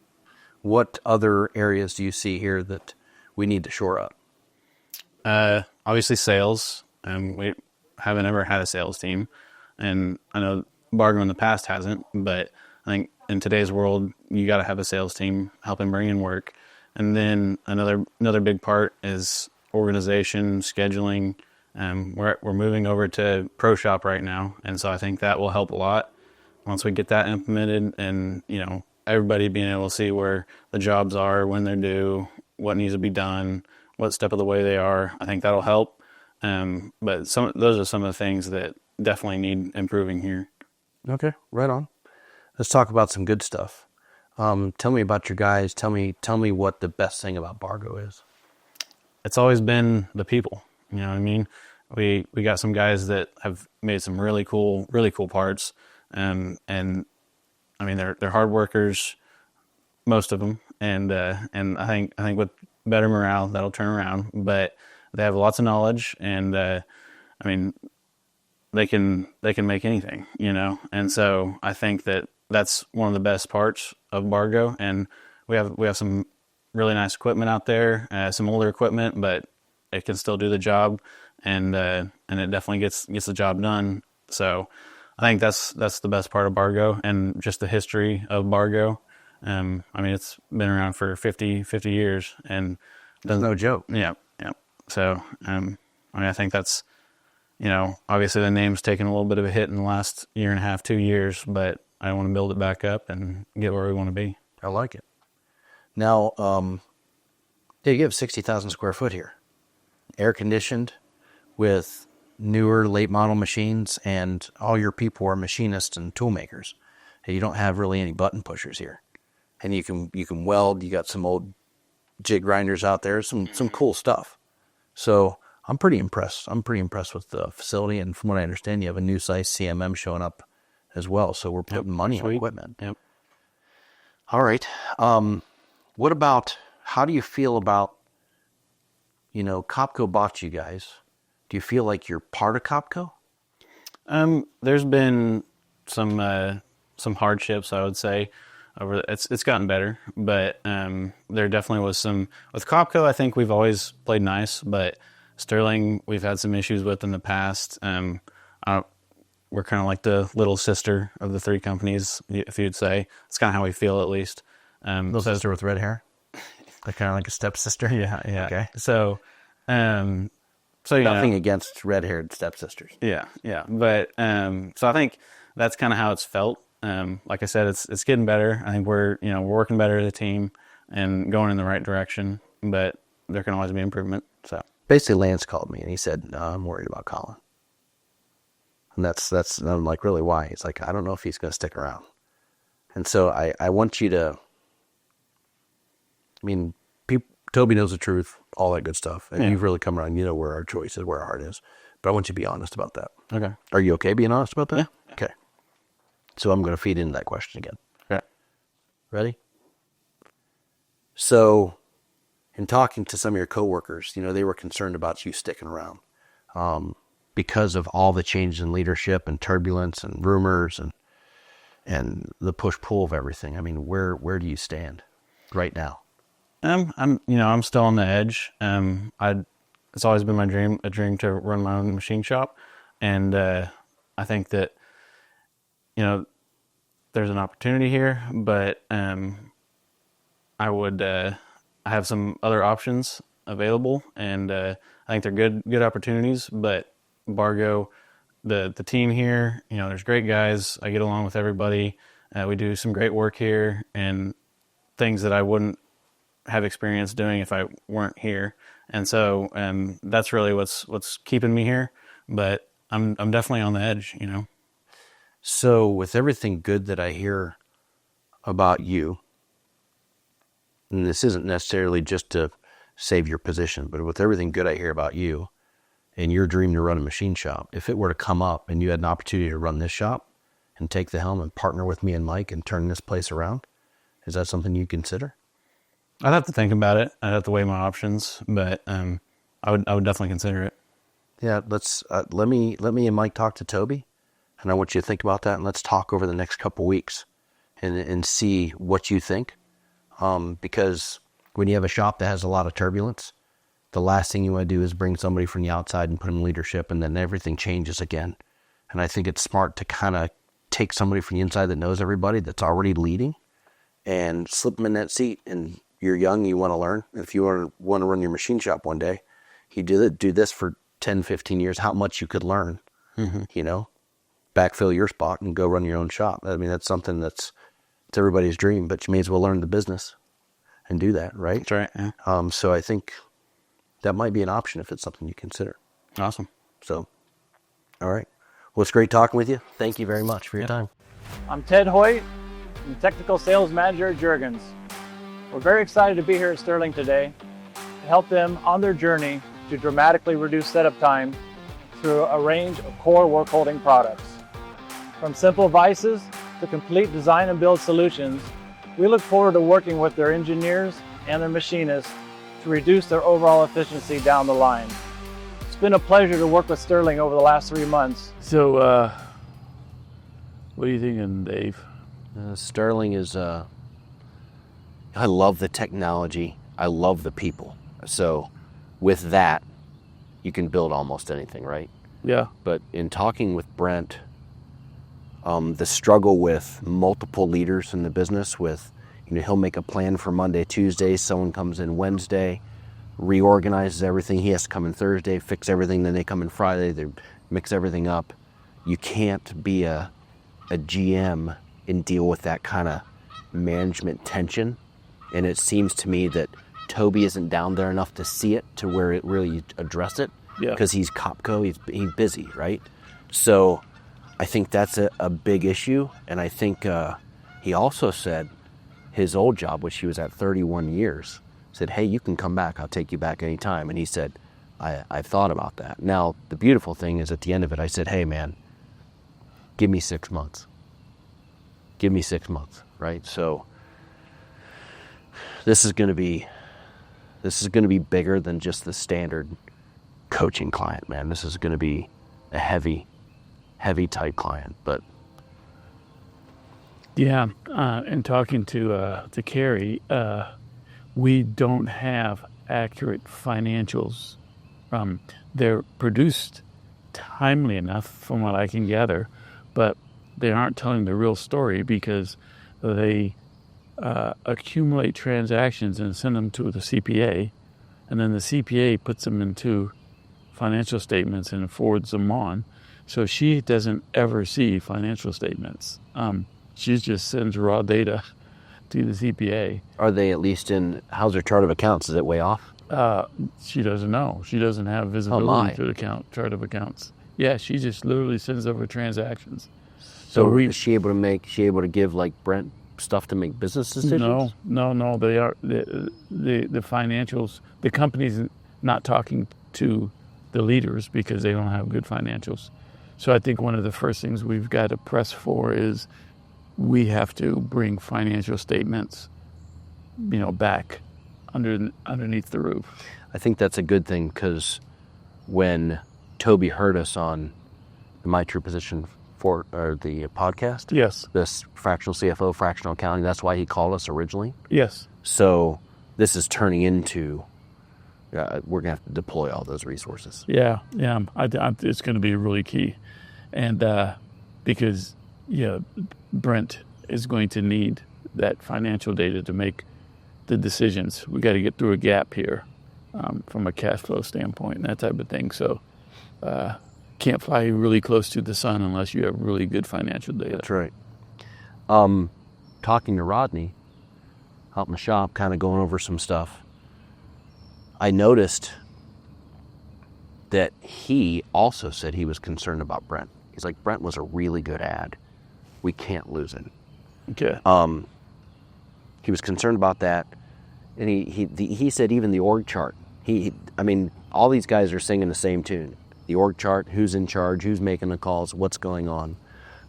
What other areas do you see here that we need to shore up? Obviously sales. We haven't ever had a sales team, and I know Bargo in the past hasn't, but I think in today's world, you got to have a sales team helping bring in work. And then another big part is organization, scheduling. We're moving over to ProShop right now, and so I think that will help a lot once we get that implemented, and everybody being able to see where the jobs are, when they're due, what needs to be done, what step of the way they are. I think that'll help. But those are some of the things that definitely need improving here. Okay, right on. Let's talk about some good stuff. Tell me about your guys. Tell me what the best thing about Bargo is. It's always been the people. You know what I mean? We got some guys that have made some really cool parts, and I mean they're hard workers, most of them, and I think with better morale that'll turn around. But they have lots of knowledge, and I mean they can make anything, and so I think that's one of the best parts of Bargo, and we have some really nice equipment out there, some older equipment, but it can still do the job, and it definitely gets the job done. So I think that's the best part of Bargo, and just the history of Bargo. I mean, it's been around for 50 years, and that's no joke. Yeah. So I mean, I think that's, obviously the name's taken a little bit of a hit in the last year and a half, 2 years, but I want to build it back up and get where we want to be. I like it. Now, you have 60,000 square foot here, air conditioned, with newer late model machines, and all your people are machinists and tool makers. You don't have really any button pushers here, and you can weld. You got some old jig grinders out there, some cool stuff. So I'm pretty impressed. I'm pretty impressed with the facility, and from what I understand, you have a new size CMM showing up as well. So we're putting money on equipment. Yep. All right. What about, how do you feel about, Copco bought you guys. Do you feel like you're part of Copco? There's been some hardships, I would say. It's gotten better, but there definitely was some with Copco. I think we've always played nice, but Sterling we've had some issues with in the past. We're kind of like the little sister of the three companies, if you'd say. It's kind of how we feel, at least. Little sister with red hair, like kind of like a stepsister. Yeah. Okay. So nothing against red-haired stepsisters. Yeah. But so I think that's kind of how it's felt. Like I said, it's getting better. I think we're working better as a team and going in the right direction. But there can always be improvement. So basically, Lance called me and he said, "No, I'm worried about Colin." And and I'm like, "Really? Why?" He's like, "I don't know if he's going to stick around." And so I want you to. I mean, Toby knows the truth, all that good stuff. And you've really come around. You know where our choice is, where our heart is. But I want you to be honest about that. Okay. Are you okay being honest about that? Yeah. Okay. So I'm going to feed into that question again. Okay. Ready? So, in talking to some of your coworkers, they were concerned about you sticking around because of all the changes in leadership and turbulence and rumors and the push-pull of everything. I mean, where do you stand right now? I'm still on the edge. It's always been a dream to run my own machine shop, and I think that there's an opportunity here, but I have some other options available, and I think they're good opportunities. But Bargo, the team here, there's great guys. I get along with everybody. We do some great work here, and things that I wouldn't have experience doing if I weren't here. And so that's really what's keeping me here. But I'm definitely on the edge, So with everything good that I hear about you, and this isn't necessarily just to save your position, but with everything good I hear about you and your dream to run a machine shop, if it were to come up and you had an opportunity to run this shop and take the helm and partner with me and Mike and turn this place around, is that something you'd consider? I'd have to think about it. I'd have to weigh my options, but I would definitely consider it. Yeah, let's let me and Mike talk to Toby, and I want you to think about that, and let's talk over the next couple weeks and see what you think. Because when you have a shop that has a lot of turbulence, the last thing you want to do is bring somebody from the outside and put them in leadership, and then everything changes again. And I think it's smart to kind of take somebody from the inside that knows everybody, that's already leading, and slip them in that seat. And you're young, you want to learn. If you want to run your machine shop one day, you do this for 10, 15 years, how much you could learn, you know, backfill your spot and go run your own shop. I mean, that's something it's everybody's dream, but you may as well learn the business and do that, right? That's right. Yeah. So I think that might be an option if it's something you consider. Awesome. So, all right. Well, it's great talking with you. Thank you very much for your time. I'm Ted Hoyt, I'm Technical Sales Manager at Juergens. We're very excited to be here at Sterling today to help them on their journey to dramatically reduce setup time through a range of core work holding products. From simple vices to complete design and build solutions, we look forward to working with their engineers and their machinists to reduce their overall efficiency down the line. It's been a pleasure to work with Sterling over the last 3 months. So, what are you thinking, Dave? Sterling is, I love the technology. I love the people. So with that, you can build almost anything, right? Yeah. But in talking with Brent, the struggle with multiple leaders in the business with, you know, he'll make a plan for Monday, Tuesday, someone comes in Wednesday, reorganizes everything. He has to come in Thursday, fix everything. Then they come in Friday, they mix everything up. You can't be a GM and deal with that kind of management tension. And it seems to me that Toby isn't down there enough to see it to where it really address it. Yeah. Because he's Copco, he's busy, right? So I think that's a big issue. And I think he also said his old job, which he was at 31 years, said, hey, you can come back. I'll take you back anytime. And he said, I've thought about that. Now, the beautiful thing is at the end of it, I said, hey, man, give me 6 months. Give me 6 months, right? So this is going to be bigger than just the standard coaching client, man. This is going to be a heavy type client. But yeah, and talking to Carrie, we don't have accurate financials. They're produced timely enough, from what I can gather, but they aren't telling the real story because they accumulate transactions and send them to the CPA, and then the CPA puts them into financial statements and forwards them on. So she doesn't ever see financial statements. She just sends raw data to the CPA. Are they at least how's her chart of accounts? Is it way off? She doesn't know. She doesn't have visibility to the chart of accounts. Yeah, she just literally sends over transactions. So is she able to give like Brent stuff to make business decisions? No. They are the financials. The company's not talking to the leaders because they don't have good financials. So I think one of the first things we've got to press for is we have to bring financial statements, back underneath the roof. I think that's a good thing because when Toby heard us on the My True Position the podcast, yes, this fractional CFO, fractional accounting, that's why he called us originally. Yes. So this is turning into we're gonna have to deploy all those resources. Yeah. It's going to be really key, and because Brent is going to need that financial data to make the decisions. We got to get through a gap here from a cash flow standpoint and that type of thing. So can't fly really close to the sun unless you have really good financial data. That's right. Talking to Rodney out in the shop, kind of going over some stuff, I noticed that he also said he was concerned about Brent. He's like, Brent was a really good ad. We can't lose it. Okay. He was concerned about that, and he said even the org chart. All these guys are singing the same tune. The org chart, who's in charge, who's making the calls, what's going on.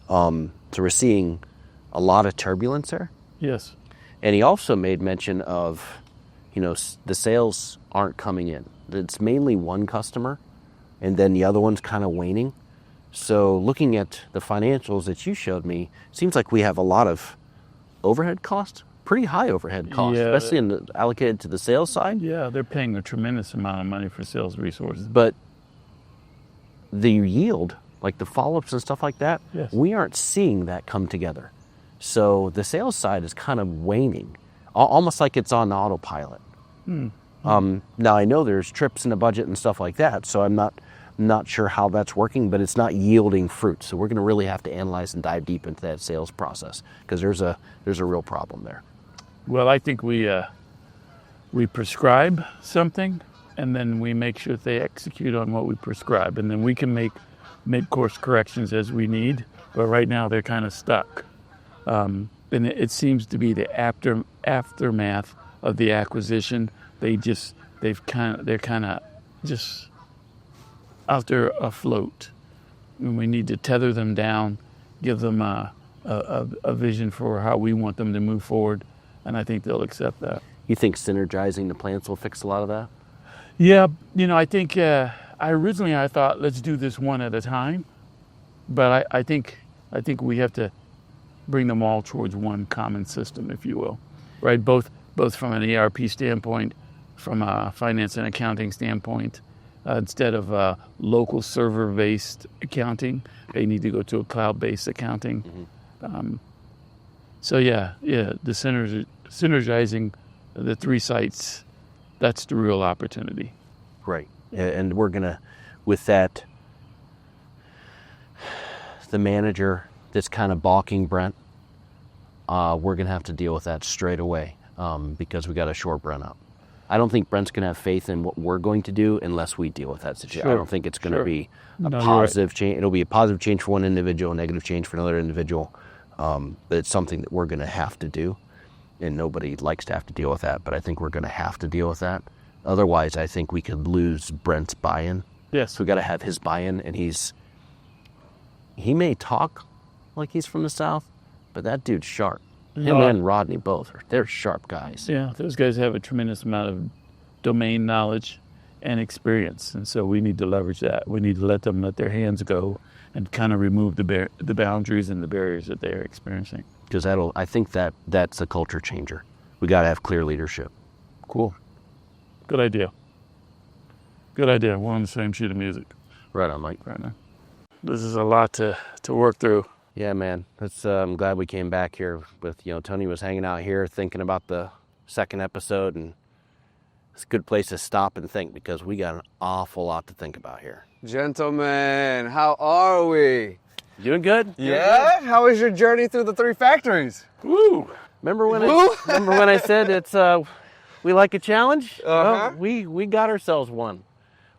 So we're seeing a lot of turbulence there. Yes. And he also made mention of, the sales aren't coming in. It's mainly one customer, and then the other one's kind of waning. So looking at the financials that you showed me, seems like we have a lot of overhead costs, pretty high overhead costs, especially allocated to the sales side. Yeah, they're paying a tremendous amount of money for sales resources. But the yield like the follow-ups and stuff like that, Yes. we aren't seeing that come together. So the sales side is kind of waning, almost like it's on autopilot. Now I know there's trips in the budget and stuff like that, so I'm not sure how that's working, but it's not yielding fruit. So we're going to really have to analyze and dive deep into that sales process, because there's a real problem there. Well, I think we prescribe something, and then we make sure that they execute on what we prescribe, and then we can make course corrections as we need. But right now they're kind of stuck, and it seems to be the aftermath of the acquisition. They're kind of just out there afloat, and we need to tether them down, give them a vision for how we want them to move forward, and I think they'll accept that. You think synergizing the plants will fix a lot of that? Yeah, I think I thought let's do this one at a time, but I think we have to bring them all towards one common system, if you will, right? Both from an ERP standpoint, from a finance and accounting standpoint. Instead of local server-based accounting, they need to go to a cloud-based accounting. So the synergizing the 3 sites, that's the real opportunity. Right. And we're going to, with that, the manager that's kind of balking Brent, we're going to have to deal with that straight away, because we got to shore Brent up. I don't think Brent's going to have faith in what we're going to do unless we deal with that situation. Sure. I don't think it's going to be a No, positive change. It'll be a positive change for one individual, a negative change for another individual. But it's something that we're going to have to do, and nobody likes to have to deal with that. But I think we're going to have to deal with that. Otherwise, I think we could lose Brent's buy-in. Yes. So we got to have his buy-in, and he may talk like he's from the South, but that dude's sharp. Him and Rodney both they're sharp guys. Yeah, those guys have a tremendous amount of domain knowledge and experience, and so we need to leverage that. We need to let them let their hands go and kind of remove the boundaries and the barriers that they're experiencing. Because I think that's a culture changer. We got to have clear leadership. Cool. Good idea. Good idea. We're on the same sheet of music. Right on, Mike. Right on. This is a lot to work through. Yeah, man. I'm glad we came back here with, Tony was hanging out here thinking about the second episode, and it's a good place to stop and think, because we got an awful lot to think about here. Gentlemen, how are we? Doing good? Yeah? How was your journey through the 3 factories? Woo! Remember when I said it's we like a challenge? Uh-huh. Well, we got ourselves one.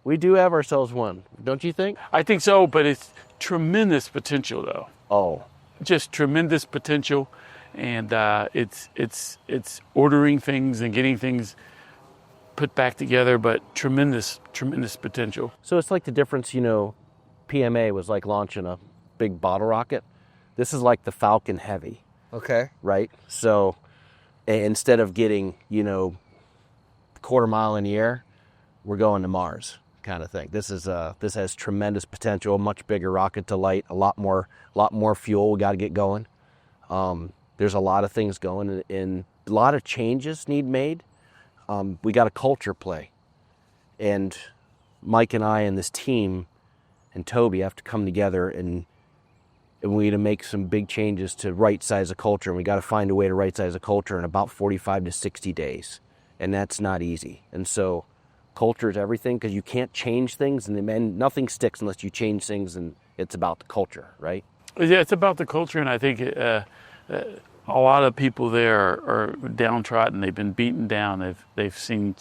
We do have ourselves one. Don't you think? I think so, but it's tremendous potential, though. Oh, just tremendous potential, and it's ordering things and getting things put back together, but tremendous potential. So it's like the difference, PMA was like launching a big bottle rocket. This is like the Falcon Heavy. Okay. Right? So instead of getting, quarter mile in the air, we're going to Mars kind of thing. This has tremendous potential, much bigger rocket to light, a lot more fuel we got to get going. There's a lot of things going, and a lot of changes need made. We got a culture play, and Mike and I and this team and Toby have to come together, and we need to make some big changes to right size a culture, and we got to find a way to right size a culture in about 45 to 60 days, and that's not easy. And so culture is everything, because you can't change things, and nothing sticks unless you change things, and it's about the culture, right? Yeah, it's about the culture, and I think a lot of people there are downtrodden. They've been beaten down. They've seen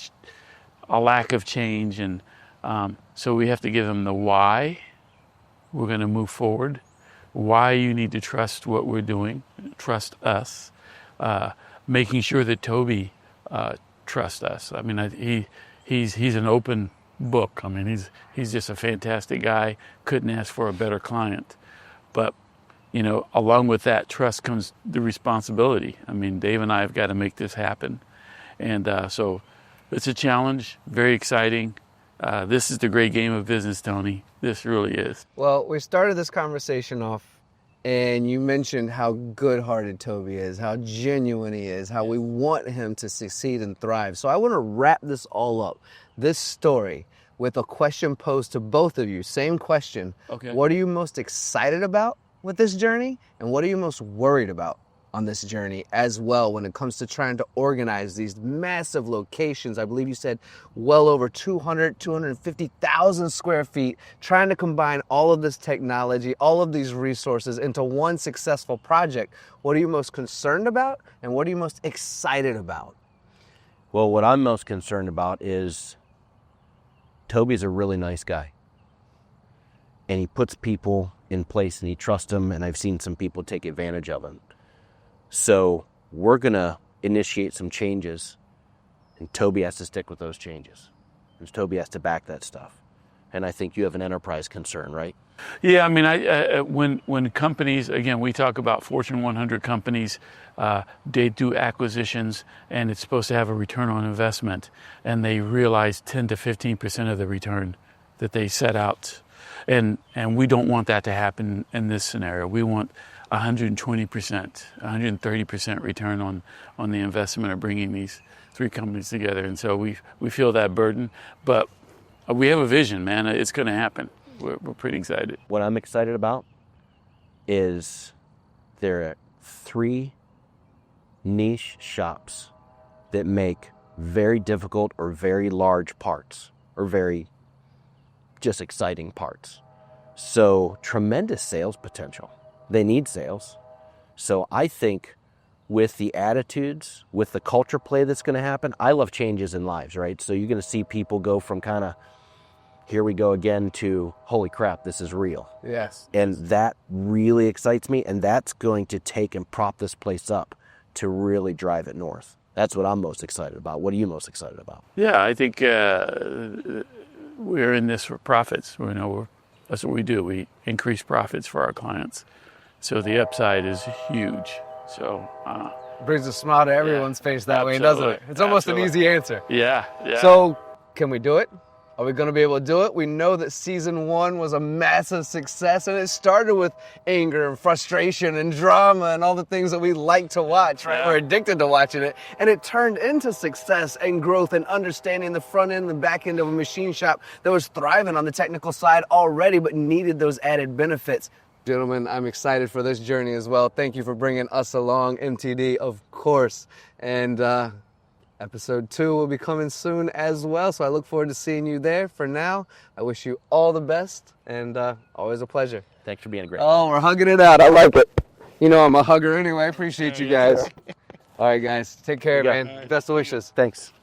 a lack of change, and so we have to give them the why we're going to move forward, why you need to trust what we're doing, trust us, making sure that Toby trusts us. I mean, he's an open book. I mean, he's just a fantastic guy. Couldn't ask for a better client. But along with that trust comes the responsibility. I mean, Dave and I have got to make this happen. And so it's a challenge, very exciting. This is the great game of business, Tony. This really is. Well, we started this conversation off, and you mentioned how good-hearted Toby is, how genuine he is, how we want him to succeed and thrive. So I want to wrap this all up, this story, with a question posed to both of you. Same question. Okay. What are you most excited about with this journey? And what are you most worried about on this journey as well when it comes to trying to organize these massive locations? I believe you said well over 250,000 square feet, trying to combine all of this technology, all of these resources into one successful project. What are you most concerned about and what are you most excited about? Well, what I'm most concerned about is Toby's a really nice guy. And he puts people in place and he trusts them, and I've seen some people take advantage of him. So we're going to initiate some changes, and Toby has to stick with those changes. And Toby has to back that stuff. And I think you have an enterprise concern, right? Yeah, I mean, when companies, again, we talk about Fortune 100 companies, they do acquisitions, and it's supposed to have a return on investment, and they realize 10 to 15% of the return that they set out. And we don't want that to happen in this scenario. We want 120%, 130% return on the investment of bringing these three companies together. And so we feel that burden, but we have a vision, man. It's going to happen. We're pretty excited. What I'm excited about is there are 3 niche shops that make very difficult or very large parts, or very just exciting parts. So tremendous sales potential. They need sales. So I think with the attitudes, with the culture play that's going to happen, I love changes in lives, right? So you're going to see people go from kind of, here we go again, to holy crap, this is real. Yes. And that really excites me, and that's going to take and prop this place up to really drive it north. That's what I'm most excited about. What are you most excited about? Yeah, I think we're in this for profits. That's what we do. We increase profits for our clients. So the upside is huge. So brings a smile to everyone's face that way, doesn't it? It's almost an easy answer. Yeah. So can we do it? Are we going to be able to do it? We know that season 1 was a massive success, and it started with anger and frustration and drama and all the things that we like to watch, right? Yeah. We're addicted to watching it. And it turned into success and growth and understanding the front end and the back end of a machine shop that was thriving on the technical side already, but needed those added benefits. Gentlemen, I'm excited for this journey as well. Thank you for bringing us along, MTD, of course. And episode 2 will be coming soon as well, so I look forward to seeing you there. For now, I wish you all the best, and always a pleasure. Thanks for being great. Oh, we're hugging it out. I like it. You know I'm a hugger anyway. I appreciate you guys. All right, guys. Take care, man. Best wishes. Thanks.